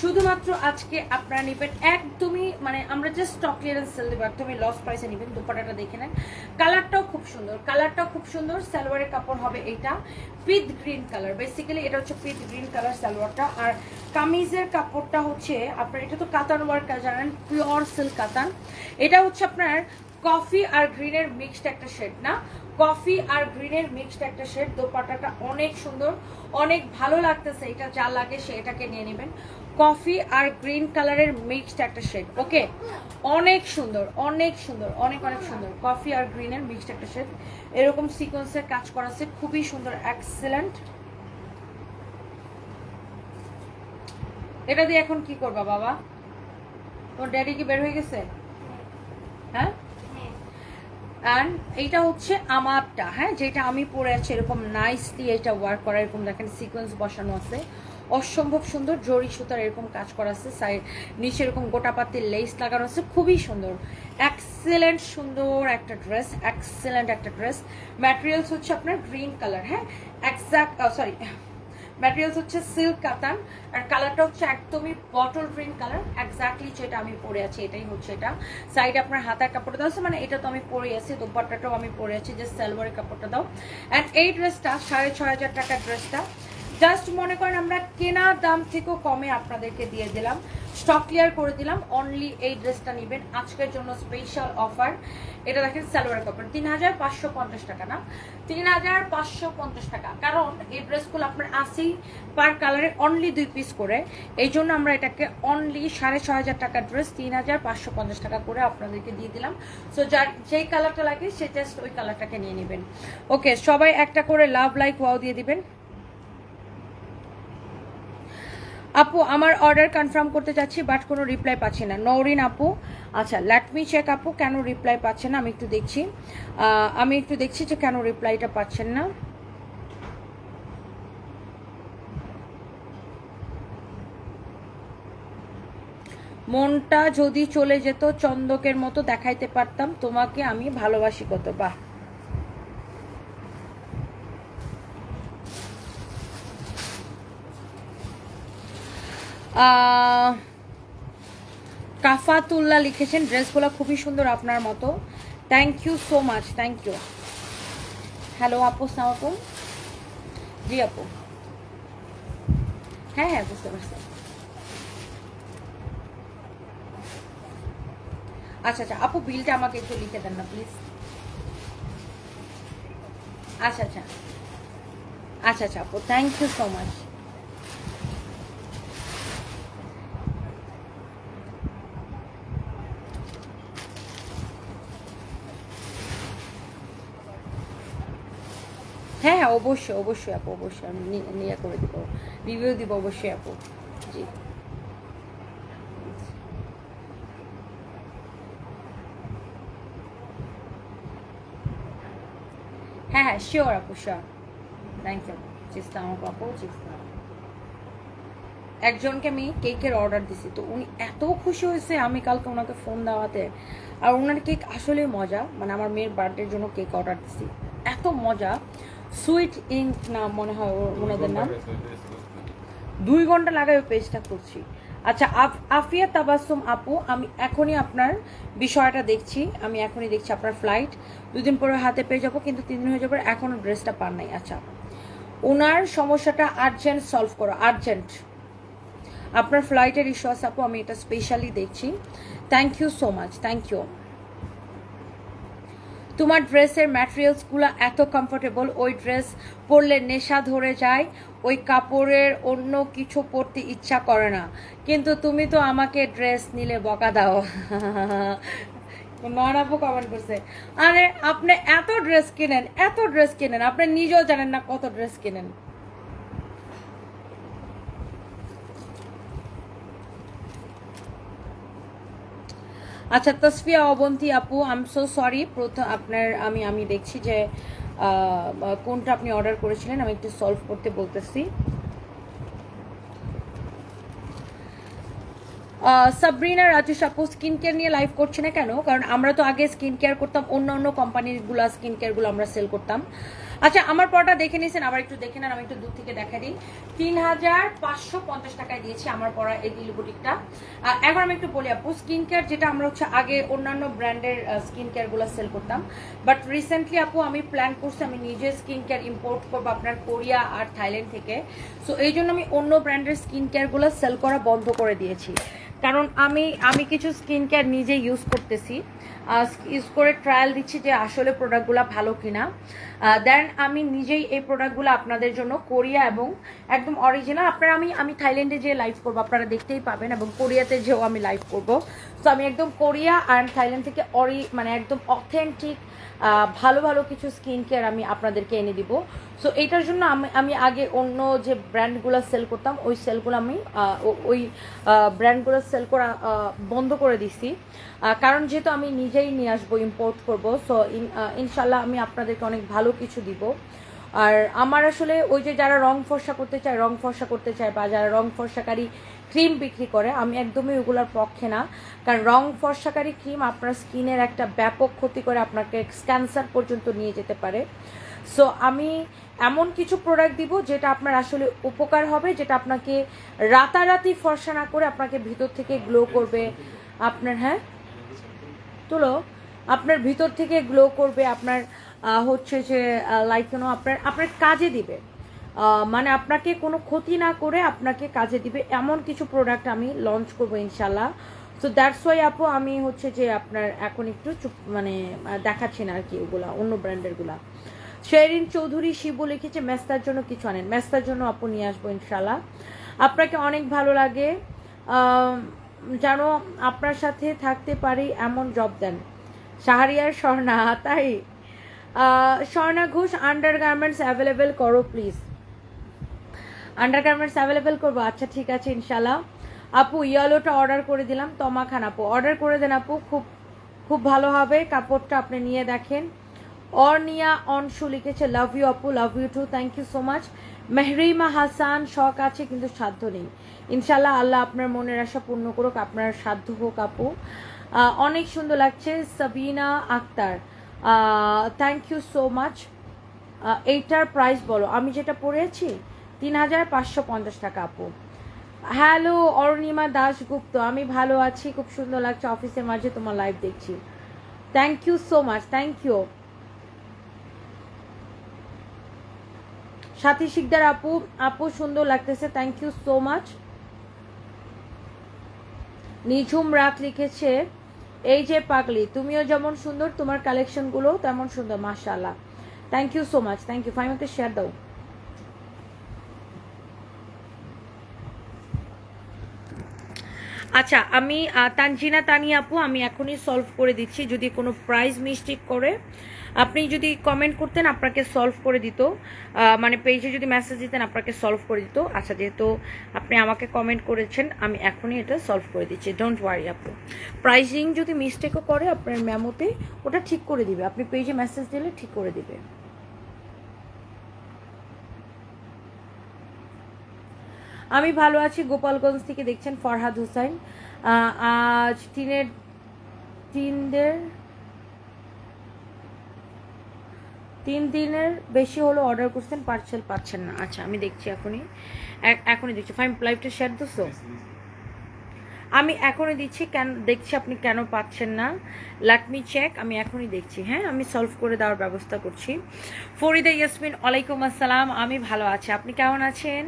শুধুমাত্র আজকে আপনারা নেবেন একদমই, মানে আমরা জাস্ট স্টক ক্লিয়ারেন্স সেল দেবো, একদমই লস প্রাইসে নেবেন। দুপাটাটা দেখে নেন, কালারটাও খুব সুন্দর, কালারটাও খুব সুন্দর। সালোয়ারের কাপড় হবে এইটা পিট গ্রিন কালার, বেসিক্যালি এটা হচ্ছে পিট গ্রিন কালার সালোয়ারটা। আর কামিজের কাপড়টা হচ্ছে আপনার, এটা তো কাতান ওয়ার্ক জানেন, পিওর সিল্ক কাতান। এটা হচ্ছে আপনার কফি আর গ্রিনের মিক্সড একটা শেড, না কফি আর গ্রিনের মিক্সড একটা শেড। দোপাট্টাটা অনেক সুন্দর, অনেক ভালো লাগতেছে, এটা যা লাগে সে এটাকে নিয়ে নেবেন। কফি আর গ্রিন কালারের মিক্সড একটা শেড, ওকে অনেক সুন্দর, অনেক সুন্দর, অনেক অনেক সুন্দর। কফি আর গ্রিনের মিক্সড একটা শেড, এরকম সিকোয়েন্সের কাজ করা আছে, খুবই সুন্দর, এক্সেলেন্ট। এটা দিয়ে এখন কি করবা বাবা? তোর ড্যাডি কি বের হয়ে গেছে? হ্যাঁ, অ্যান্ড এইটা হচ্ছে আমারটা, হ্যাঁ যেটা আমি পরে আছি, এরকম নাইসলি এটা ওয়ার্ক করা, এরকম দেখেন সিকোয়েন্স বসানো আছে, অসম্ভব সুন্দর জরি সুতার এরকম কাজ করা আছে, সাইড নিচে এরকম গোটাপাতির লেস লাগানো আছে, খুবই সুন্দর, এক্সেলেন্ট সুন্দর একটা ড্রেস, এক্সেলেন্ট একটা ড্রেস। ম্যাটেরিয়ালস হচ্ছে আপনার গ্রিন কালার, হ্যাঁ এক্সাক্ট সরি ম্যাটেরিয়ালস হচ্ছে সিল্ক কাতান, আর কালারটা হচ্ছে একদমই বটল গ্রিন কালার, এক্স্যাক্টলি যেটা আমি পরে আছি এটাই হচ্ছে এটা। সাইডে আপনার হাতার কাপড়টা দাও আছে, মানে এটা তো আমি পরে আছি, দোপাট্টাটাও আমি পরে আছি, যে সালোয়ারের কাপড়টা দাও। অ্যান্ড এই ড্রেসটা 6500 টাকার ড্রেসটা জাস্ট মনে করেন আমরা কেনা দাম থেকেও কমে আপনাদেরকে দিয়ে দিলাম, স্টক ক্লিয়ার করে দিলাম। অনলি এই ড্রেসটা নেবেন আজকের জন্য, স্পেশাল অফার। এটা দেখেন সালোয়ার কাপড় 3550 টাকা, না 3550 টাকা, কারণ এই ড্রেসগুলো আপনার 80 পার কালারে অনলি 2 পিস করে, এই জন্য আমরা এটাকে অনলি 6500 টাকার ড্রেস 3550 টাকা করে আপনাদেরকে দিয়ে দিলাম। সো যার যেই কালারটা লাগে সে জাস্ট ওই কালারটাকে নিয়ে নেবেন। ওকে, সবাই একটা করে লাভ লাইক ওয়াও দিয়ে দিবেন। আপু আমার অর্ডার কনফার্ম করতে চাচ্ছি, বাট কোনো রিপ্লাই পাচ্ছি না। নওরিন আপু, আচ্ছা লেট মি চেক আপু, কেন রিপ্লাই পাচ্ছেন না আমি একটু দেখছি, যে কেন রিপ্লাইটা পাচ্ছেন না। মনটা যদি চলে যেত চন্দকের মতো দেখাইতে পারতাম তোমাকে আমি ভালোবাসি কত। বাহ, কাফাতুল্লাহ লিখেছেন ড্রেসগুলো খুবই সুন্দর আপনার মতো, thank you so much, thank you. Hello আপু, আসসালামু আলাইকুম। জি আপু, হ্যাঁ হ্যাঁ বুঝতে পারছি। আচ্ছা আচ্ছা আপু, বিলটা আমাকে একটু লিখে দেন না প্লিজ। আচ্ছা আচ্ছা আচ্ছা আচ্ছা আপু, থ্যাংক ইউ সো মাচ। হ্যাঁ হ্যাঁ অবশ্যই অবশ্যই আপু, অবশ্যই আমি নিয়ে করে দিব, রিভিউ দিব অবশ্যই আপু। জি হ্যাঁ হ্যাঁ শিওর আপু, শিওর, থ্যাংক ইউ। চিস্তা আমাকে আপু, চিস্তা। একজনকে আমি কেকের অর্ডার দিছি, তো উনি এত খুশি হয়েছে আমি কালকে ওনাকে ফোন দেওয়াতে, আর ওনার কেক আসলেই মজা, মানে আমার মেয়ের বার্থডের জন্য কেক অর্ডার দিছি, এত মজা। সুইট ইঙ্ক নাম মনে হয় ওনাদের নাম, 2 ঘন্টা লাগাই ওই পেজটা করছি। আচ্ছা আফিয়া তাবাসুম আপু, আমি এখনই আপনার বিষয়টা দেখছি, আমি এখনই দেখছি আপনার ফ্লাইট 2 দিন পরে হাতে পেয়ে যাবো, কিন্তু 3 দিন হয়ে যাবে এখনও ড্রেসটা পান নাই। আচ্ছা ওনার সমস্যাটা আর্জেন্ট সলভ করো, আর্জেন্ট, আপনার ফ্লাইটের ইস্যু আছে আপু, আমি এটা স্পেশালি দেখছি। Thank you so much, thank you. তোমার ড্রেসের ম্যাটেরিয়ালসগুলো এত কমফোর্টেবল, ওই ড্রেস পরলে নেশা ধরে যায়, ওই কাপড়ের অন্য কিছু পরতে ইচ্ছা করে না, কিন্তু তুমি তো আমাকে ড্রেস নিলে বকা দাও। নয়নাপু কমেন্ট করছে, আরে আপনি এত ড্রেস কিনেন, এত ড্রেস কিনেন, আপনি নিজেও জানেন না কত ড্রেস কিনেন। আচ্ছা তসফিয়া অবন্তী আপু, আই এম সো সরি, প্রথম আপনার আমি দেখছি যে কোনটা আপনি অর্ডার করেছিলেন, আমি একটু সলভ করতে বলতেছি। সাবরিনা রাজু আপু স্কিন কেয়ার নিয়ে লাইভ করছে না কেন? কারণ আমরা তো আগে স্কিন কেয়ার করতাম, অন্য অন্য কোম্পানিগুলো স্কিন কেয়ারগুলো আমরা সেল করতাম। আচ্ছা আমার পড়াটা দেখে নিয়েছেন, আবার একটু দেখে নেন, আমি একটু দূর থেকে দেখা দিই। 3550 টাকায় দিয়েছি আমার পড়া এই দিল বুটিকটা। এখন আমি একটু বলি আপু, স্কিন কেয়ার যেটা আমরা হচ্ছে আগে অন্যান্য ব্র্যান্ডের স্কিন কেয়ারগুলো সেল করতাম, বাট রিসেন্টলি আপু আমি প্ল্যান করছি আমি নিজে স্কিন কেয়ার ইম্পোর্ট করবো আপনার কোরিয়া আর থাইল্যান্ড থেকে। সো এই জন্য আমি অন্য ব্র্যান্ডের স্কিন কেয়ারগুলো সেল করা বন্ধ করে দিয়েছি, কারণ আমি কিছু স্কিন কেয়ার নিজে ইউজ করতেছি, ইউজ করে ট্রায়াল দিচ্ছি যে আসলে প্রোডাক্টগুলো ভালো কিনা। দেন আমি নিজেই এই প্রোডাক্টগুলো আপনাদের জন্য কোরিয়া এবং একদম অরিজিনাল, আপনারা আমি থাইল্যান্ডে যে লাইভ করবো আপনারা দেখতেই পাবেন, এবং কোরিয়াতে যেও আমি লাইভ করবো। তো আমি একদম কোরিয়া অ্যান্ড থাইল্যান্ড থেকে মানে একদম অথেন্টিক ভালো ভালো কিছু স্কিন কেয়ার আমি আপনাদেরকে এনে দিব। সো এইটার জন্য আমি আগে অন্য যে ব্র্যান্ডগুলো সেল করতাম ওই সেলগুলো আমি ওই ব্র্যান্ডগুলো সেল করা বন্ধ করে দিছি, কারণ যেহেতু আমি নিজেই নিয়ে আসবো, ইম্পোর্ট করবো। সো ইনশাল্লাহ আমি আপনাদেরকে অনেক ভালো কিছু দিব। আর আমার আসলে ওই যে যারা রং ফর্সা করতে চায় বা যারা রং ফর্সাকারী ক্রিম বিক্রি করে, আমি একদমই ওগুলোর পক্ষে না, কারণ রং ফর্সাকারী ক্রিম আপনার স্কিনের একটা ব্যাপক ক্ষতি করে, আপনাকে ক্যান্সার পর্যন্ত নিয়ে যেতে পারে। সো আমি এমন কিছু প্রোডাক্ট দিব যেটা আপনার আসলে উপকার হবে, যেটা আপনাকে রাতারাতি ফর্সা না করে আপনাকে ভিতর থেকে গ্লো করবে, আপনার হ্যাঁ তুলো আপনার ভিতর থেকে গ্লো করবে, আপনার হচ্ছে যে লাইক আপনার কাজে দিবে, মানে আপনাকে কোনো ক্ষতি না করে আপনাকে কাজে দিবে, এমন কিছু প্রোডাক্ট আমি লঞ্চ করবো ইনশাল্লাহ। সো দ্যাটস ওয়াই আপু আমি হচ্ছে যে আপনার এখন একটু মানে দেখাচ্ছি না আর কি ওগুলা অন্য ব্র্যান্ডেরগুলা। শেরিন চৌধুরী শিবু লিখেছে মেস্তার জন্য কিছু আনেন, মেস্তার জন্য আপু নিয়ে আসবো ইনশাল্লাহ। আপনাকে অনেক ভালো লাগে, যেন আপনার সাথে থাকতে পারি এমন জব দেন। শাহরিয়ার স্বর্ণা, তাই Swarna Ghosh under garments available করো প্লিজ। আন্ডার গার্মেন্টস অ্যাভেলেবেল করবো, আচ্ছা ঠিক আছে ইনশাল্লাহ। আপু ইয়েলোটা অর্ডার করে দিলাম, তমা খান আপু অর্ডার করে দেন আপু, খুব খুব ভালো হবে কাপড়টা, আপনি নিয়ে দেখেন। অর্নিয়া অনশু লিখেছে লাভ ইউ আপু, love you too, thank you so much. Mehrima Hasan শখ আছে কিন্তু সাধ্য নেই, ইনশাল্লাহ আল্লাহ আপনার মনের আশা পূর্ণ করুক, আপনার সাধ্য হোক আপু। অনেক সুন্দর লাগছে। Sabina Akter thank you so much. এইটার প্রাইস বলো, আমি যেটা পড়েছি 3550 টাকা আপু। হ্যালো অরুণিমা দাশগুপ্ত, আমি ভালো আছি, খুব সুন্দর লাগছে, অফিসের মাঝে তোমার লাইভ দেখছি, thank you so much, thank you. Sathi Shikder আপু, আপু সুন্দর লাগতেছে, thank you so much. Nijhum Raat লিখেছে এই যে পাগলি তুমিও যেমন সুন্দর, তোমার কালেকশনগুলো তেমন সুন্দর, মাশাআল্লাহ, thank you so much, thank you. ফাইমাকে শেয়ার দাও। আচ্ছা আমি তানজিনা তানি আপু আমি এখনই সলভ করে দিচ্ছি, যদি কোনো প্রাইস মিস্টেক করে আপনি যদি কমেন্ট করতেন আপনাকে সলভ করে দিত, মানে পেজে যদি মেসেজ দিতেন আপনাকে সলভ করে দিত। আচ্ছা যেহেতু আপনি আমাকে কমেন্ট করেছেন আমি এখনই এটা সলভ করে দিচ্ছি, ডোন্ট ওয়ারি আপু। প্রাইসিং যদি মিস্টেকও করে আপনার মেমোতে ওটা ঠিক করে দিবে, আপনি পেজে মেসেজ দিলে ঠিক করে দিবে। আমি ভালো আছি, গোপালগঞ্জ থেকে দেখছেন ফরহাদ হুসাইন। আজ তিন দিনের বেশি হলো অর্ডার করছেন, পার্সেল পাচ্ছেন না। আচ্ছা আমি দেখছি এখনই দেখছি। ফাইন লাইভটা শেয়ার দিচ্ছো, আমি এখনই দিচ্ছি, কেন দেখছি আপনি কেন পাচ্ছেন না, লেট মি চেক, আমি এখনই দেখছি, হ্যাঁ আমি সলভ করে দেওয়ার ব্যবস্থা করছি। ফরিদা ইয়াসমিন ওয়ালাইকুম আসসালাম, আমি ভালো আছি, আপনি কেমন আছেন?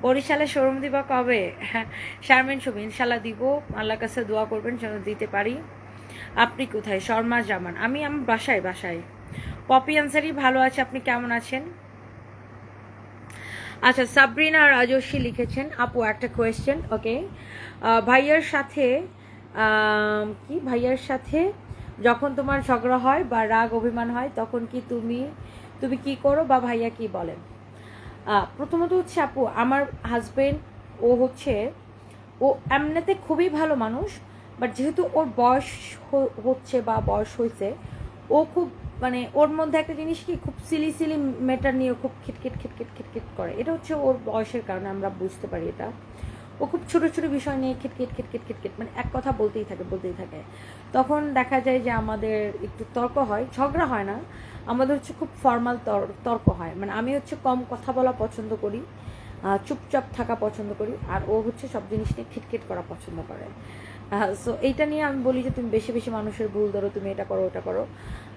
বরিশালে শোরুম দিবা কবে? হ্যাঁ শারমিন ছবি ইনশাল্লাহ দিব, আল্লাহর কাছে দোয়া করবেন যেন দিতে পারি। আপনি কোথায়? শর্মা জামান। আমি আমার বাসায়। পপি আনসারি ভালো আছে, আপনি কেমন আছেন? আচ্ছা, সাবরিনা রাজস্বী লিখেছেন, আপু একটা কোয়েশ্চেন। ওকে, ভাইয়ার সাথে ভাইয়ার সাথে যখন তোমার ঝগড়া হয় বা রাগ অভিমান হয় তখন কি তুমি তুমি কি করো বা ভাইয়া কি বলেন? প্রথমত হচ্ছে আপু, আমার হাজবেন্ড ও এমনিতে খুবই ভালো মানুষ, বাট যেহেতু ওর বয়স হচ্ছে বা বয়স হয়েছে, ও খুব মানে ওর মধ্যে একটা জিনিস কি, খুব সিলি সিলি ম্যাটার নিয়ে খুব খিটখিট করে। এটা হচ্ছে ওর বয়সের কারণে, আমরা বুঝতে পারি এটা। ও খুব ছোট ছোট বিষয় নিয়ে খিটখিট মানে এক কথা বলতেই থাকে। তখন দেখা যায় যে আমাদের একটু তর্ক হয়, ঝগড়া হয় না, আমাদের হচ্ছে খুব ফর্মাল তর্ক হয়। মানে আমি হচ্ছে কম কথা বলা পছন্দ করি, চুপচাপ থাকা পছন্দ করি, আর ও হচ্ছে সব জিনিস নিয়ে খিটখিট করা পছন্দ করে। সো এইটা নিয়ে আমি বলি যে তুমি বেশি বেশি মানুষের ভুল ধরো, তুমি এটা করো ওটা করো,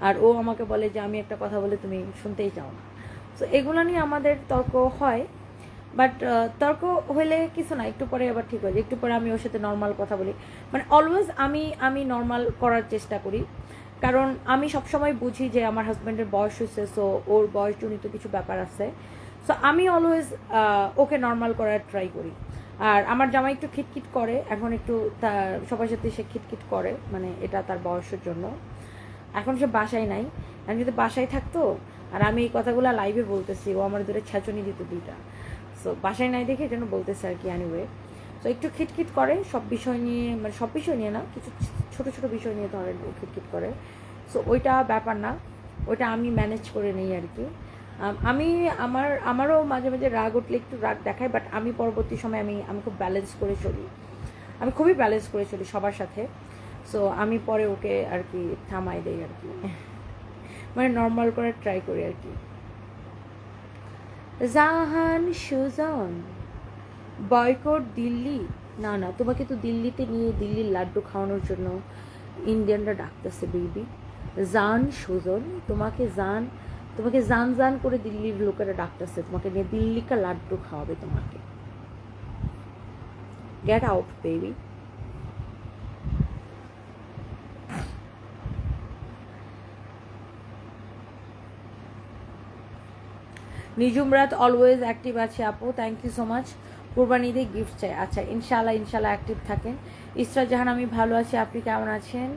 আর ও আমাকে বলে যে আমি একটা কথা বলে তুমি শুনতেই চাও না। সো এগুলো নিয়ে আমাদের তর্ক হয়, বাট তর্ক হইলে কিছু না, একটু পরে আবার ঠিক হয়ে যায়। একটু পরে আমি ওর সাথে নর্মাল কথা বলি, মানে অলওয়েজ আমি নর্মাল করার চেষ্টা করি, কারণ আমি সবসময় বুঝি যে আমার হাজব্যান্ডের বয়স হয়েছে, সো ওর বয়সজনিত কিছু ব্যাপার আছে। সো আমি অলওয়েজ ওকে নর্মাল করার ট্রাই করি। আর আমার জামাই একটু খিটখিট করে, এখন একটু তার সবার সাথে সে খিটখিট করে, মানে এটা তার বয়সের জন্য। এখন সে বাসায় নাই, আমি যদি বাসায় থাকতো, আর আমি এই কথাগুলো লাইভে বলতেছি, ও আমার দূরে ছ্যাঁচনি দিত দুইটা। সো বাসায় নাই দেখে যেন বলতেছে আর কি। অ্যানিওয়ে, তো একটু খিটখিট করে সব বিষয় নিয়ে, মানে সব বিষয় নিয়ে না, কিছু ছোট ছোট বিষয় নিয়ে ধরেন ও খিটখিট করে। সো ওইটা ব্যাপার না, ওইটা আমি ম্যানেজ করে নিই আর কি। আমি আমারও মাঝে মাঝে রাগ উঠলে একটু রাগ দেখাই, বাট আমি পরবর্তী সময় আমি খুব ব্যালেন্স করে চলি, আমি খুবই ব্যালেন্স করে চলি সবার সাথে। সো আমি পরে ওকে আর কি থামাই দেই আর কি, মানে নর্মাল করার ট্রাই করি আর কি। জাহান সুজন, বয়কট দিল্লি। না না, তোমাকে তো দিল্লিতে নিয়ে দিল্লির লাড্ডু খাওয়ানোর জন্য ইন্ডিয়ানরা ডাকতেছে বেবি। জান সুজন, তোমাকে জান করে দিল্লির লোকেরা ডাকতেছে, তোমাকে নিয়ে দিল্লিকা লাড্ডু খাওয়াবে তোমাকে। Get out baby. নিজুম রাত অলওয়েজ অ্যাক্টিভ আছে আপু, থ্যাংক ইউ সো মাচ। কুরবানিতে গিফট চাই, আচ্ছা ইনশাল্লাহ অ্যাক্টিভ থাকেন। ইসরা জাহান, আমি ভালো আছি, আপনি কেমন আছেন?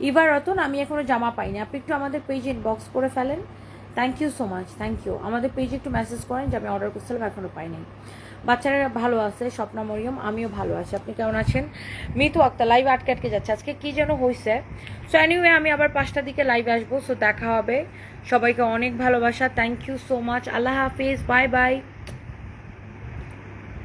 ইভা রতন, আমি এখনো জামা পাইনি, আপনি একটু আমাদের পেজে ইনবক্স করে ফেলেন। Thank you so much, thank you. আমাদের পেজে একটু মেসেজ করেন যে আমি অর্ডার করছিলাম, এখনো পাইনি। বাচ্চারা ভালো আছে, স্বপ্না মরিয়ম, আমিও ভালো আছি, আপনি কেমন আছেন? মিতু আক্তার, লাইভ আটকে যাচ্ছে, আজকে কি যেন হয়েছে। সো এনিওয়ে, আমি আবার 5টার দিকে লাইভে আসবো, সো দেখা হবে। সবাইকে অনেক ভালোবাসা, থ্যাংক ইউ সো মাচ, আল্লাহ হাফিজ, বাই বাই।